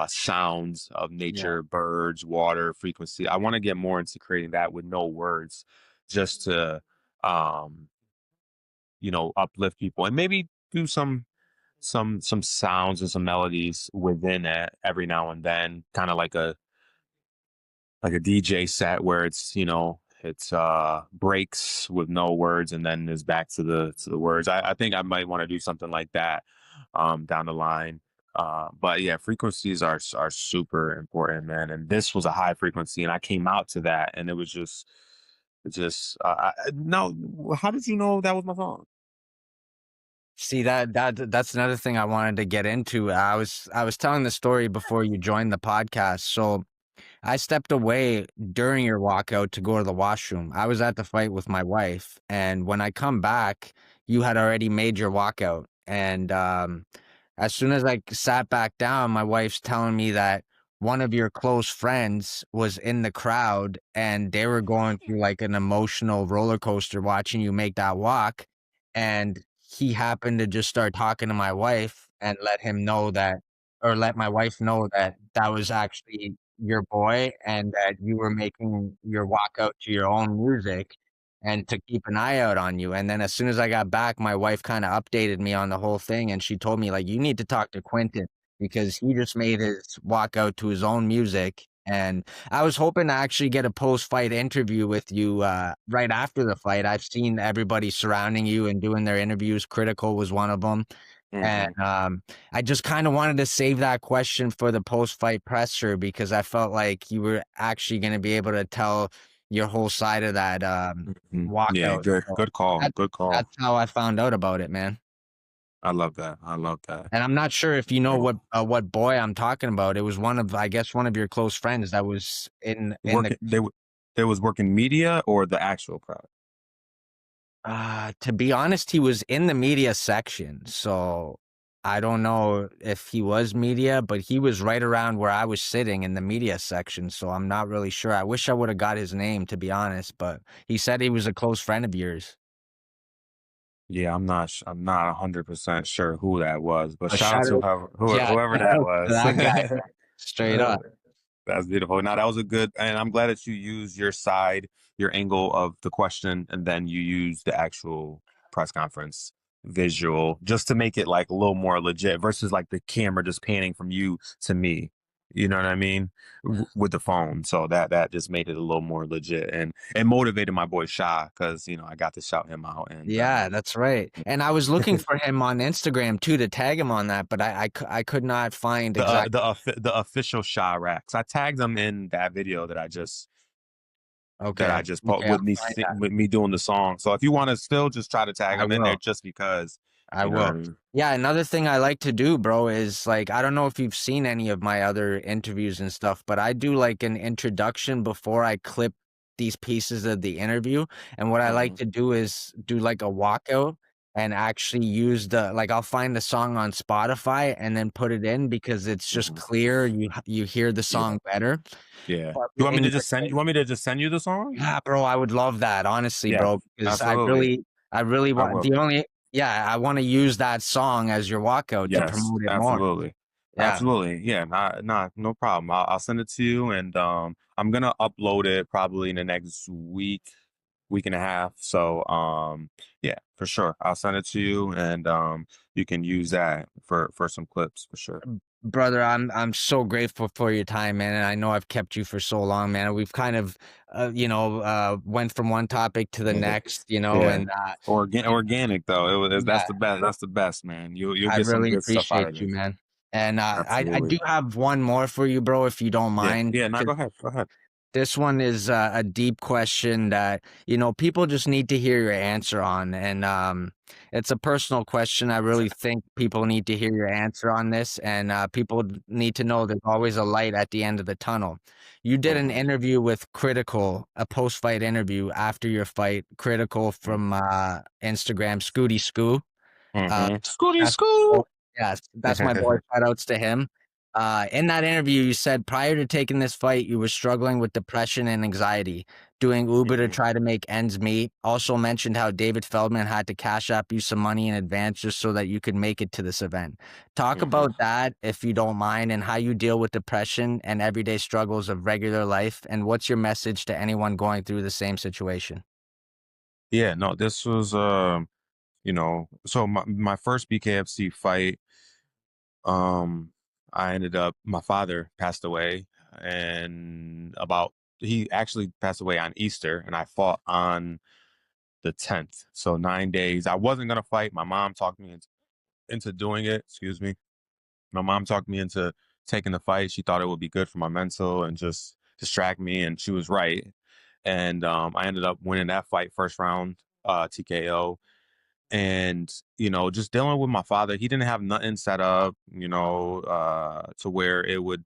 [SPEAKER 2] sounds of
[SPEAKER 1] Yeah.
[SPEAKER 2] nature, birds, water, frequency. I want to get more into creating that with no words, just to, um, uplift people, and maybe do some sounds and some melodies within it every now and then, kind of like a DJ set where it's breaks with no words and then is back to the words. I think I might want to do something like that down the line. But yeah, frequencies are super important, man. And this was a high frequency, and I came out to that, and it was just no. How did you know that was my song?
[SPEAKER 1] See that's another thing I wanted to get into. I was telling the story before you joined the podcast. So I stepped away during your walkout to go to the washroom. I was at the fight with my wife, and when I come back, you had already made your walkout. And as soon as I sat back down, my wife's telling me that one of your close friends was in the crowd and they were going through like an emotional roller coaster watching you make that walk. And he happened to just start talking to my wife and let my wife know that that was actually your boy and that you were making your walk out to your own music and to keep an eye out on you. And then as soon as I got back, my wife kind of updated me on the whole thing and she told me like you need to talk to Quentin because he just made his walk out to his own music. And I was hoping to actually get a post-fight interview with you right after the fight. I've seen everybody surrounding you and doing their interviews. Critical was one of them. And
[SPEAKER 2] Hmm.
[SPEAKER 1] I just kind of wanted to save that question for the post-fight presser because I felt like you were actually going to be able to tell your whole side of that
[SPEAKER 2] Yeah,
[SPEAKER 1] walkout.
[SPEAKER 2] good,
[SPEAKER 1] So
[SPEAKER 2] good call,
[SPEAKER 1] that,
[SPEAKER 2] good call.
[SPEAKER 1] that's how I found out about it, man.
[SPEAKER 2] I love that. I love that.
[SPEAKER 1] And I'm not sure if you know what boy I'm talking about. It was I guess, one of your close friends that was in the.
[SPEAKER 2] Working, they was working media or the actual crowd.
[SPEAKER 1] To be honest, he was in the media section, so I don't know if he was media, but he was right around where I was sitting in the media section, so I'm not really sure. I wish I would have got his name, to be honest, but he said he was a close friend of yours.
[SPEAKER 2] Yeah, I'm not 100% sure who that was, but
[SPEAKER 1] But
[SPEAKER 2] shout out
[SPEAKER 1] shout
[SPEAKER 2] to
[SPEAKER 1] out, yeah,
[SPEAKER 2] whoever
[SPEAKER 1] shout
[SPEAKER 2] that
[SPEAKER 1] out to
[SPEAKER 2] was.
[SPEAKER 1] that guy, straight
[SPEAKER 2] Uh,
[SPEAKER 1] up.
[SPEAKER 2] That's beautiful. Now that was a good, and I'm glad that you used your side, your angle of the question, and then you used the actual press conference visual just to make it like a little more legit versus like the camera just panning from you to me. You know what I mean? With the phone. So that just made it a little more legit, and it motivated my boy Sha because I got to shout him out, and
[SPEAKER 1] Yeah, that's right. And I was looking for him on Instagram too to tag him on that, but I could not find exact.
[SPEAKER 2] the official Sha Racks. I tagged him in that video that I
[SPEAKER 1] Okay,
[SPEAKER 2] just put
[SPEAKER 1] okay,
[SPEAKER 2] with
[SPEAKER 1] I'll
[SPEAKER 2] me
[SPEAKER 1] find that.
[SPEAKER 2] with me doing the song. So if you want to still just try to tag
[SPEAKER 1] I
[SPEAKER 2] him in there
[SPEAKER 1] will.
[SPEAKER 2] just because,
[SPEAKER 1] I
[SPEAKER 2] you know what I
[SPEAKER 1] will.
[SPEAKER 2] mean?
[SPEAKER 1] Yeah, another thing I like to do, bro, is like I don't know if you've seen any of my other interviews and stuff, but I do like an introduction before I clip these pieces of the interview. And what I like
[SPEAKER 2] Hmm.
[SPEAKER 1] to do is do like a walkout and actually use I'll find the song on Spotify and then put it in because it's just
[SPEAKER 2] Hmm.
[SPEAKER 1] clear. You hear the
[SPEAKER 2] Yeah,
[SPEAKER 1] song better.
[SPEAKER 2] yeah.
[SPEAKER 1] But in your
[SPEAKER 2] You want me to just send you the song?
[SPEAKER 1] Yeah, bro, I would love that, honestly,
[SPEAKER 2] Yeah,
[SPEAKER 1] bro, because
[SPEAKER 2] absolutely.
[SPEAKER 1] I really
[SPEAKER 2] I
[SPEAKER 1] want
[SPEAKER 2] will.
[SPEAKER 1] the only yeah, I wanna use that song as your walkout to
[SPEAKER 2] Yes,
[SPEAKER 1] promote it more.
[SPEAKER 2] absolutely.
[SPEAKER 1] Yeah.
[SPEAKER 2] Absolutely. Yeah, no problem. I'll send it to you, and I'm gonna upload it probably in the next week and a half. So yeah, for sure. I'll send it to you, and you can use that for some clips for sure.
[SPEAKER 1] Brother, I'm so grateful for your time, man, and I know I've kept you for so long, man. We've kind of, went from one topic to the next,
[SPEAKER 2] Yeah.
[SPEAKER 1] and,
[SPEAKER 2] Organic though. That's
[SPEAKER 1] yeah,
[SPEAKER 2] the best. That's the best, man. You'll
[SPEAKER 1] I
[SPEAKER 2] get some
[SPEAKER 1] really
[SPEAKER 2] good stuff out of
[SPEAKER 1] appreciate you,
[SPEAKER 2] this.
[SPEAKER 1] man. And, I do
[SPEAKER 2] Absolutely.
[SPEAKER 1] have one more for you, bro, if you don't
[SPEAKER 2] Yeah.
[SPEAKER 1] mind.
[SPEAKER 2] Yeah, no, go ahead. Go ahead.
[SPEAKER 1] This one is a deep question that, people just need to hear your answer on. And it's a personal question. I really think people need to hear your answer on this. And people need to know there's always a light at the end of the tunnel. You did an
[SPEAKER 2] Mm-hmm.
[SPEAKER 1] interview with Critical, a post-fight interview after your fight. Critical from Instagram, Scooty Scoo. Uh,
[SPEAKER 2] Mm-hmm. Scooty
[SPEAKER 1] that's
[SPEAKER 2] Scoo.
[SPEAKER 1] yes, that's my boy. Shout outs to him. In that interview, you said prior to taking this fight, you were struggling with depression and anxiety, doing Uber to
[SPEAKER 2] Mm-hmm.
[SPEAKER 1] try to make ends meet. Also mentioned how David Feldman had to cash up you some money in advance just so that you could make it to this event. Talk
[SPEAKER 2] Mm-hmm.
[SPEAKER 1] about that, if you don't mind, and how you deal with depression and everyday struggles of regular life, and what's your message to anyone going through the same situation?
[SPEAKER 2] Yeah, no, this was so my first BKFC fight, um, I ended up my father passed away and about he actually passed away on Easter and I fought on the 10th. So 9 days. I wasn't gonna fight. My mom talked me into doing it. Excuse me. My mom talked me into taking the fight. She thought it would be good for my mental and just distract me, and she was right. And I ended up winning that fight first round, TKO. And just dealing with my father, he didn't have nothing set up, to where it would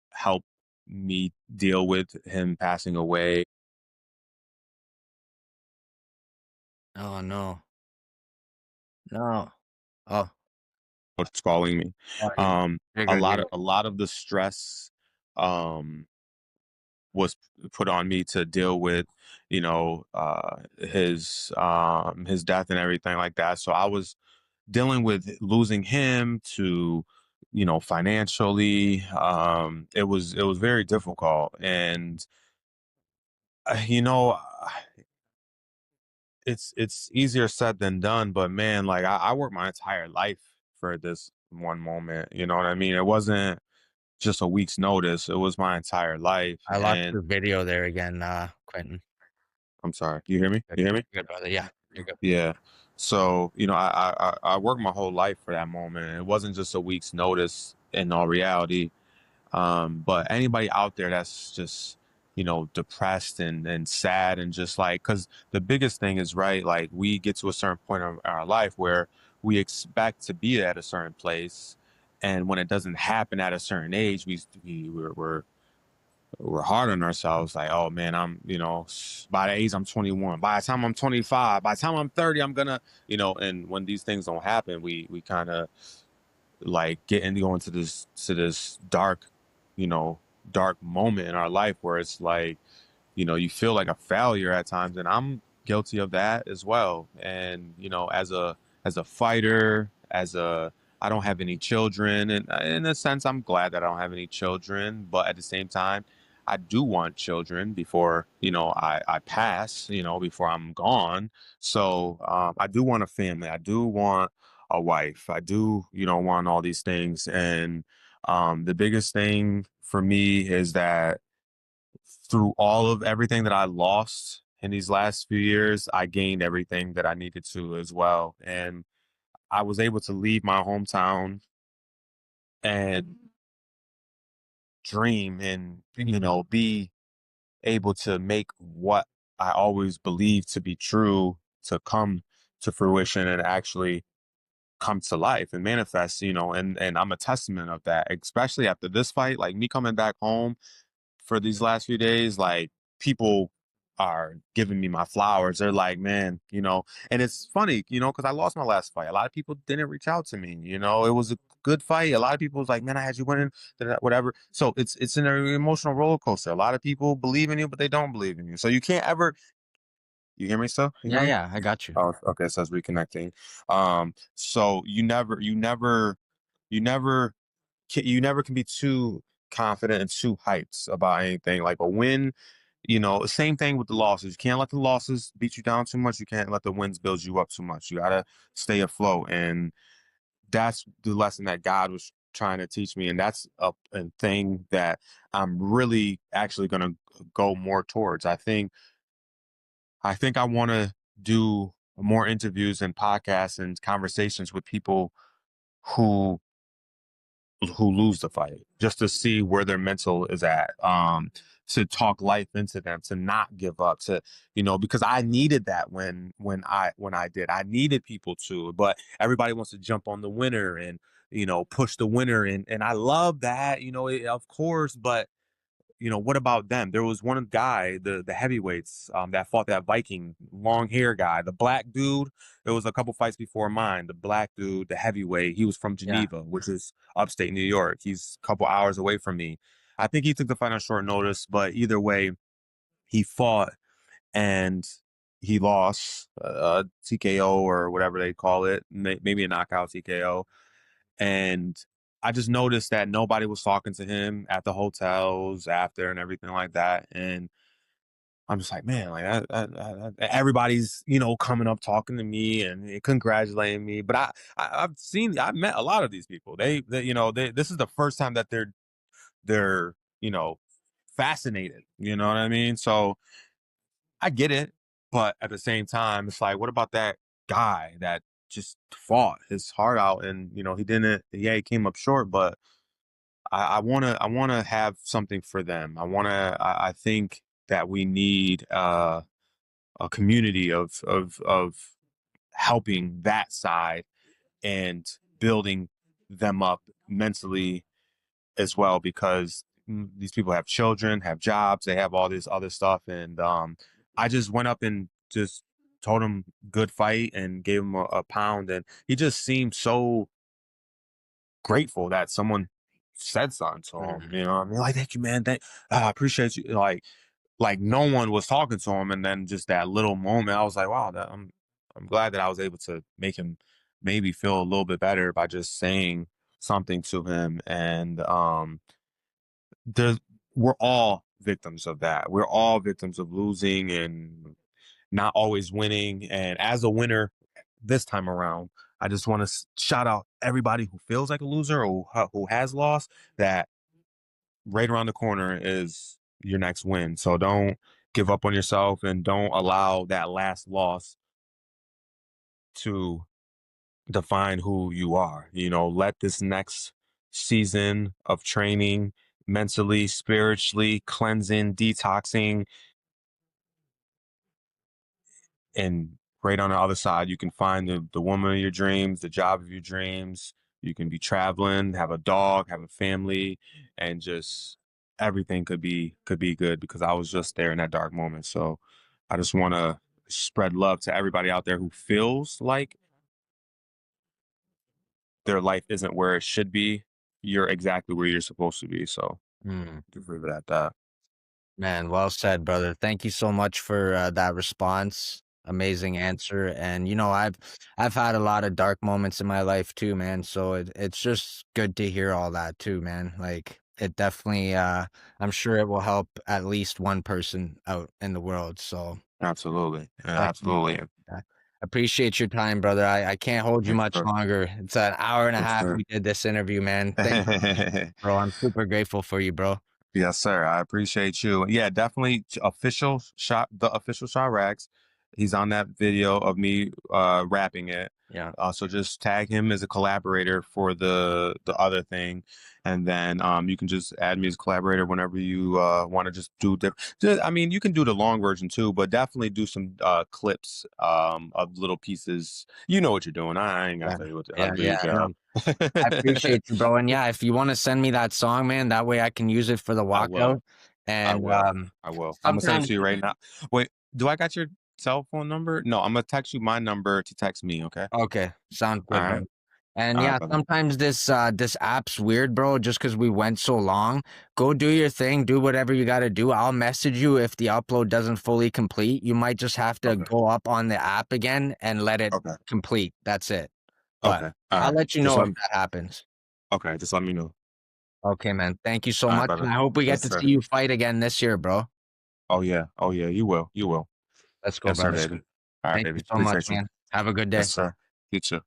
[SPEAKER 2] help me deal with him passing away.
[SPEAKER 1] Oh no, no. Oh,
[SPEAKER 2] What's calling me?
[SPEAKER 1] oh,
[SPEAKER 2] Um,
[SPEAKER 1] you're
[SPEAKER 2] a
[SPEAKER 1] good.
[SPEAKER 2] lot
[SPEAKER 1] You're
[SPEAKER 2] of
[SPEAKER 1] good.
[SPEAKER 2] a lot of the stress um was put on me to deal with, his death and everything like that. So I was dealing with losing him to, financially. It was very difficult, and uh, you know, it's easier said than done. But man, like I worked my entire life for this one moment. You know what I mean? It wasn't just a week's notice. It was my entire life,
[SPEAKER 1] I lost
[SPEAKER 2] and
[SPEAKER 1] your video there again, Quentin.
[SPEAKER 2] I'm sorry. You hear me?
[SPEAKER 1] Good,
[SPEAKER 2] You hear me?
[SPEAKER 1] good brother. Yeah, you're good.
[SPEAKER 2] Yeah. So, I worked my whole life for that moment. It wasn't just a week's notice in all reality. But anybody out there that's just, depressed and sad and just like, because the biggest thing is, right, like we get to a certain point of our life where we expect to be at a certain place. And when it doesn't happen at a certain age, we're hard on ourselves. Like, oh man, by the age I'm 21, by the time I'm 25, by the time I'm 30, I'm gonna, and when these things don't happen, we kind of like go into this dark, you know, dark moment in our life where it's like, you feel like a failure at times, and I'm guilty of that as well. And as a fighter, I don't have any children, and in a sense, I'm glad that I don't have any children. But at the same time, I do want children before I pass, before I'm gone. So I do want a family. I do want a wife. I do want all these things, and the biggest thing for me is that through all of everything that I lost in these last few years, I gained everything that I needed to as well. And I was able to leave my hometown and dream and, be able to make what I always believed to be true to come to fruition and actually come to life and manifest, and I'm a testament of that, especially after this fight, like me coming back home for these last few days, like people are giving me my flowers. They're like, man, and it's funny, because I lost my last fight. A lot of people didn't reach out to me. It was a good fight. A lot of people was like, man, I had you winning, whatever. So it's an emotional roller coaster. A lot of people believe in you, but they don't believe in you. So you can't ever. You hear me still? You hear
[SPEAKER 1] Yeah,
[SPEAKER 2] me?
[SPEAKER 1] yeah, I got you.
[SPEAKER 2] Oh, okay. It says reconnecting. So you never you never can be too confident and too hyped about anything. Like a win, same thing with the losses. You can't let the losses beat you down too much. You can't let the wins build you up too much. You gotta stay afloat, and that's the lesson that God was trying to teach me, and that's a thing that I'm really actually gonna go more towards. I think I want to do more interviews and podcasts and conversations with people who lose the fight just to see where their mental is at. to talk life into them, to not give up, to, because I needed that when I did. I needed people to, but everybody wants to jump on the winner and, push the winner, and I love that, of course, but what about them? There was one guy, the heavyweights, that fought that Viking long hair guy, the black dude. It was a couple fights before mine. The black dude, the heavyweight, he was from
[SPEAKER 1] Yeah.
[SPEAKER 2] Geneva, which is upstate New York. He's a couple hours away from me. I think he took the fight on short notice, but either way, he fought and he lost, TKO or whatever they call it, maybe a knockout TKO. And I just noticed that nobody was talking to him at the hotels after and everything like that. And I'm just like, man, like everybody's, coming up talking to me and congratulating me. But I've met a lot of these people. This is the first time that they're, fascinated. You know what I mean? So I get it, but at the same time, it's like, what about that guy that just fought his heart out and he didn't? Yeah, he came up short, but I wanna have something for them. I think that we need a community of helping that side and building them up mentally as well, because these people have children, have jobs, they have all this other stuff, and I just went up and just told him good fight and gave him a pound, and he just seemed so grateful that someone said something to him.
[SPEAKER 1] Mhm.
[SPEAKER 2] You know what I mean? Like, thank you, man. I appreciate you. Like no one was talking to him, and then just that little moment, I was like, wow, I'm glad that I was able to make him maybe feel a little bit better by just saying something to him. And the we're all victims of that. We're all victims of losing and not always winning. And as a winner this time around, I just want to shout out everybody who feels like a loser or who has lost, that right around the corner is your next win. So don't give up on yourself and don't allow that last loss to define who you are. Let this next season of training, mentally, spiritually, cleansing, detoxing, and right on the other side, you can find the woman of your dreams, the job of your dreams. You can be traveling, have a dog, have a family, and just everything could be good, because I was just there in that dark moment. So I just want to spread love to everybody out there who feels like their life isn't where it should be. You're exactly where you're supposed to be. So
[SPEAKER 1] Mm.
[SPEAKER 2] just leave it at that.
[SPEAKER 1] Man, well said, brother. Thank you so much for that response. Amazing answer. And I've had a lot of dark moments in my life too, man. So it's just good to hear all that too, man. Like it definitely I'm sure it will help at least one person out in the world. So
[SPEAKER 2] Absolutely. Yeah,
[SPEAKER 1] definitely
[SPEAKER 2] absolutely.
[SPEAKER 1] appreciate your time, brother. I can't hold you
[SPEAKER 2] Yes,
[SPEAKER 1] much
[SPEAKER 2] sir.
[SPEAKER 1] longer. It's an hour and a
[SPEAKER 2] Yes,
[SPEAKER 1] half
[SPEAKER 2] sir.
[SPEAKER 1] we did this interview, man. Thank you, bro. I'm super grateful for you, bro.
[SPEAKER 2] Yes, sir. I appreciate you. Yeah, definitely the official shot Rags. He's on that video of me rapping it.
[SPEAKER 1] Yeah.
[SPEAKER 2] So just tag him as a collaborator for the other thing, and then you can just add me as a collaborator whenever you want to just do I mean, you can do the long version too, but definitely do some clips of little pieces. You know what you're doing. I ain't gotta
[SPEAKER 1] Yeah.
[SPEAKER 2] tell you how
[SPEAKER 1] Yeah,
[SPEAKER 2] to do your
[SPEAKER 1] yeah. No,
[SPEAKER 2] job.
[SPEAKER 1] I appreciate you, bro, and yeah, if you wanna send me that song, man, that way I can use it for the
[SPEAKER 2] I will.
[SPEAKER 1] walkout,
[SPEAKER 2] I
[SPEAKER 1] and,
[SPEAKER 2] will. I will. I'm gonna send it
[SPEAKER 1] sometimes
[SPEAKER 2] to you right now. Wait, do I got your cell phone number? No, I'm gonna text you my number to text me, okay?
[SPEAKER 1] okay, sounds
[SPEAKER 2] All
[SPEAKER 1] good, bro,
[SPEAKER 2] right.
[SPEAKER 1] and
[SPEAKER 2] All right,
[SPEAKER 1] yeah,
[SPEAKER 2] brother.
[SPEAKER 1] sometimes this app's weird, bro, just 'cause we went so long. Go do your thing, do whatever you gotta do. I'll message you if the upload doesn't fully complete. You might just have to
[SPEAKER 2] Okay.
[SPEAKER 1] go up on the app again and let it
[SPEAKER 2] Okay.
[SPEAKER 1] complete, that's it, but
[SPEAKER 2] Okay. All
[SPEAKER 1] I'll
[SPEAKER 2] right.
[SPEAKER 1] let you
[SPEAKER 2] Just
[SPEAKER 1] know
[SPEAKER 2] let
[SPEAKER 1] if
[SPEAKER 2] me
[SPEAKER 1] that happens.
[SPEAKER 2] Okay, just let me know.
[SPEAKER 1] Okay, man, thank you so
[SPEAKER 2] All right,
[SPEAKER 1] much, and
[SPEAKER 2] brother.
[SPEAKER 1] I hope we get
[SPEAKER 2] Yes,
[SPEAKER 1] to see
[SPEAKER 2] sir.
[SPEAKER 1] you fight again this year, bro.
[SPEAKER 2] Oh yeah. Oh yeah, you will. You will.
[SPEAKER 1] Let's go,
[SPEAKER 2] Yes, sir,
[SPEAKER 1] brother.
[SPEAKER 2] baby. All right,
[SPEAKER 1] Thank you
[SPEAKER 2] baby.
[SPEAKER 1] so much,
[SPEAKER 2] Appreciate you.
[SPEAKER 1] man. Have a good day.
[SPEAKER 2] Yes, sir. You too.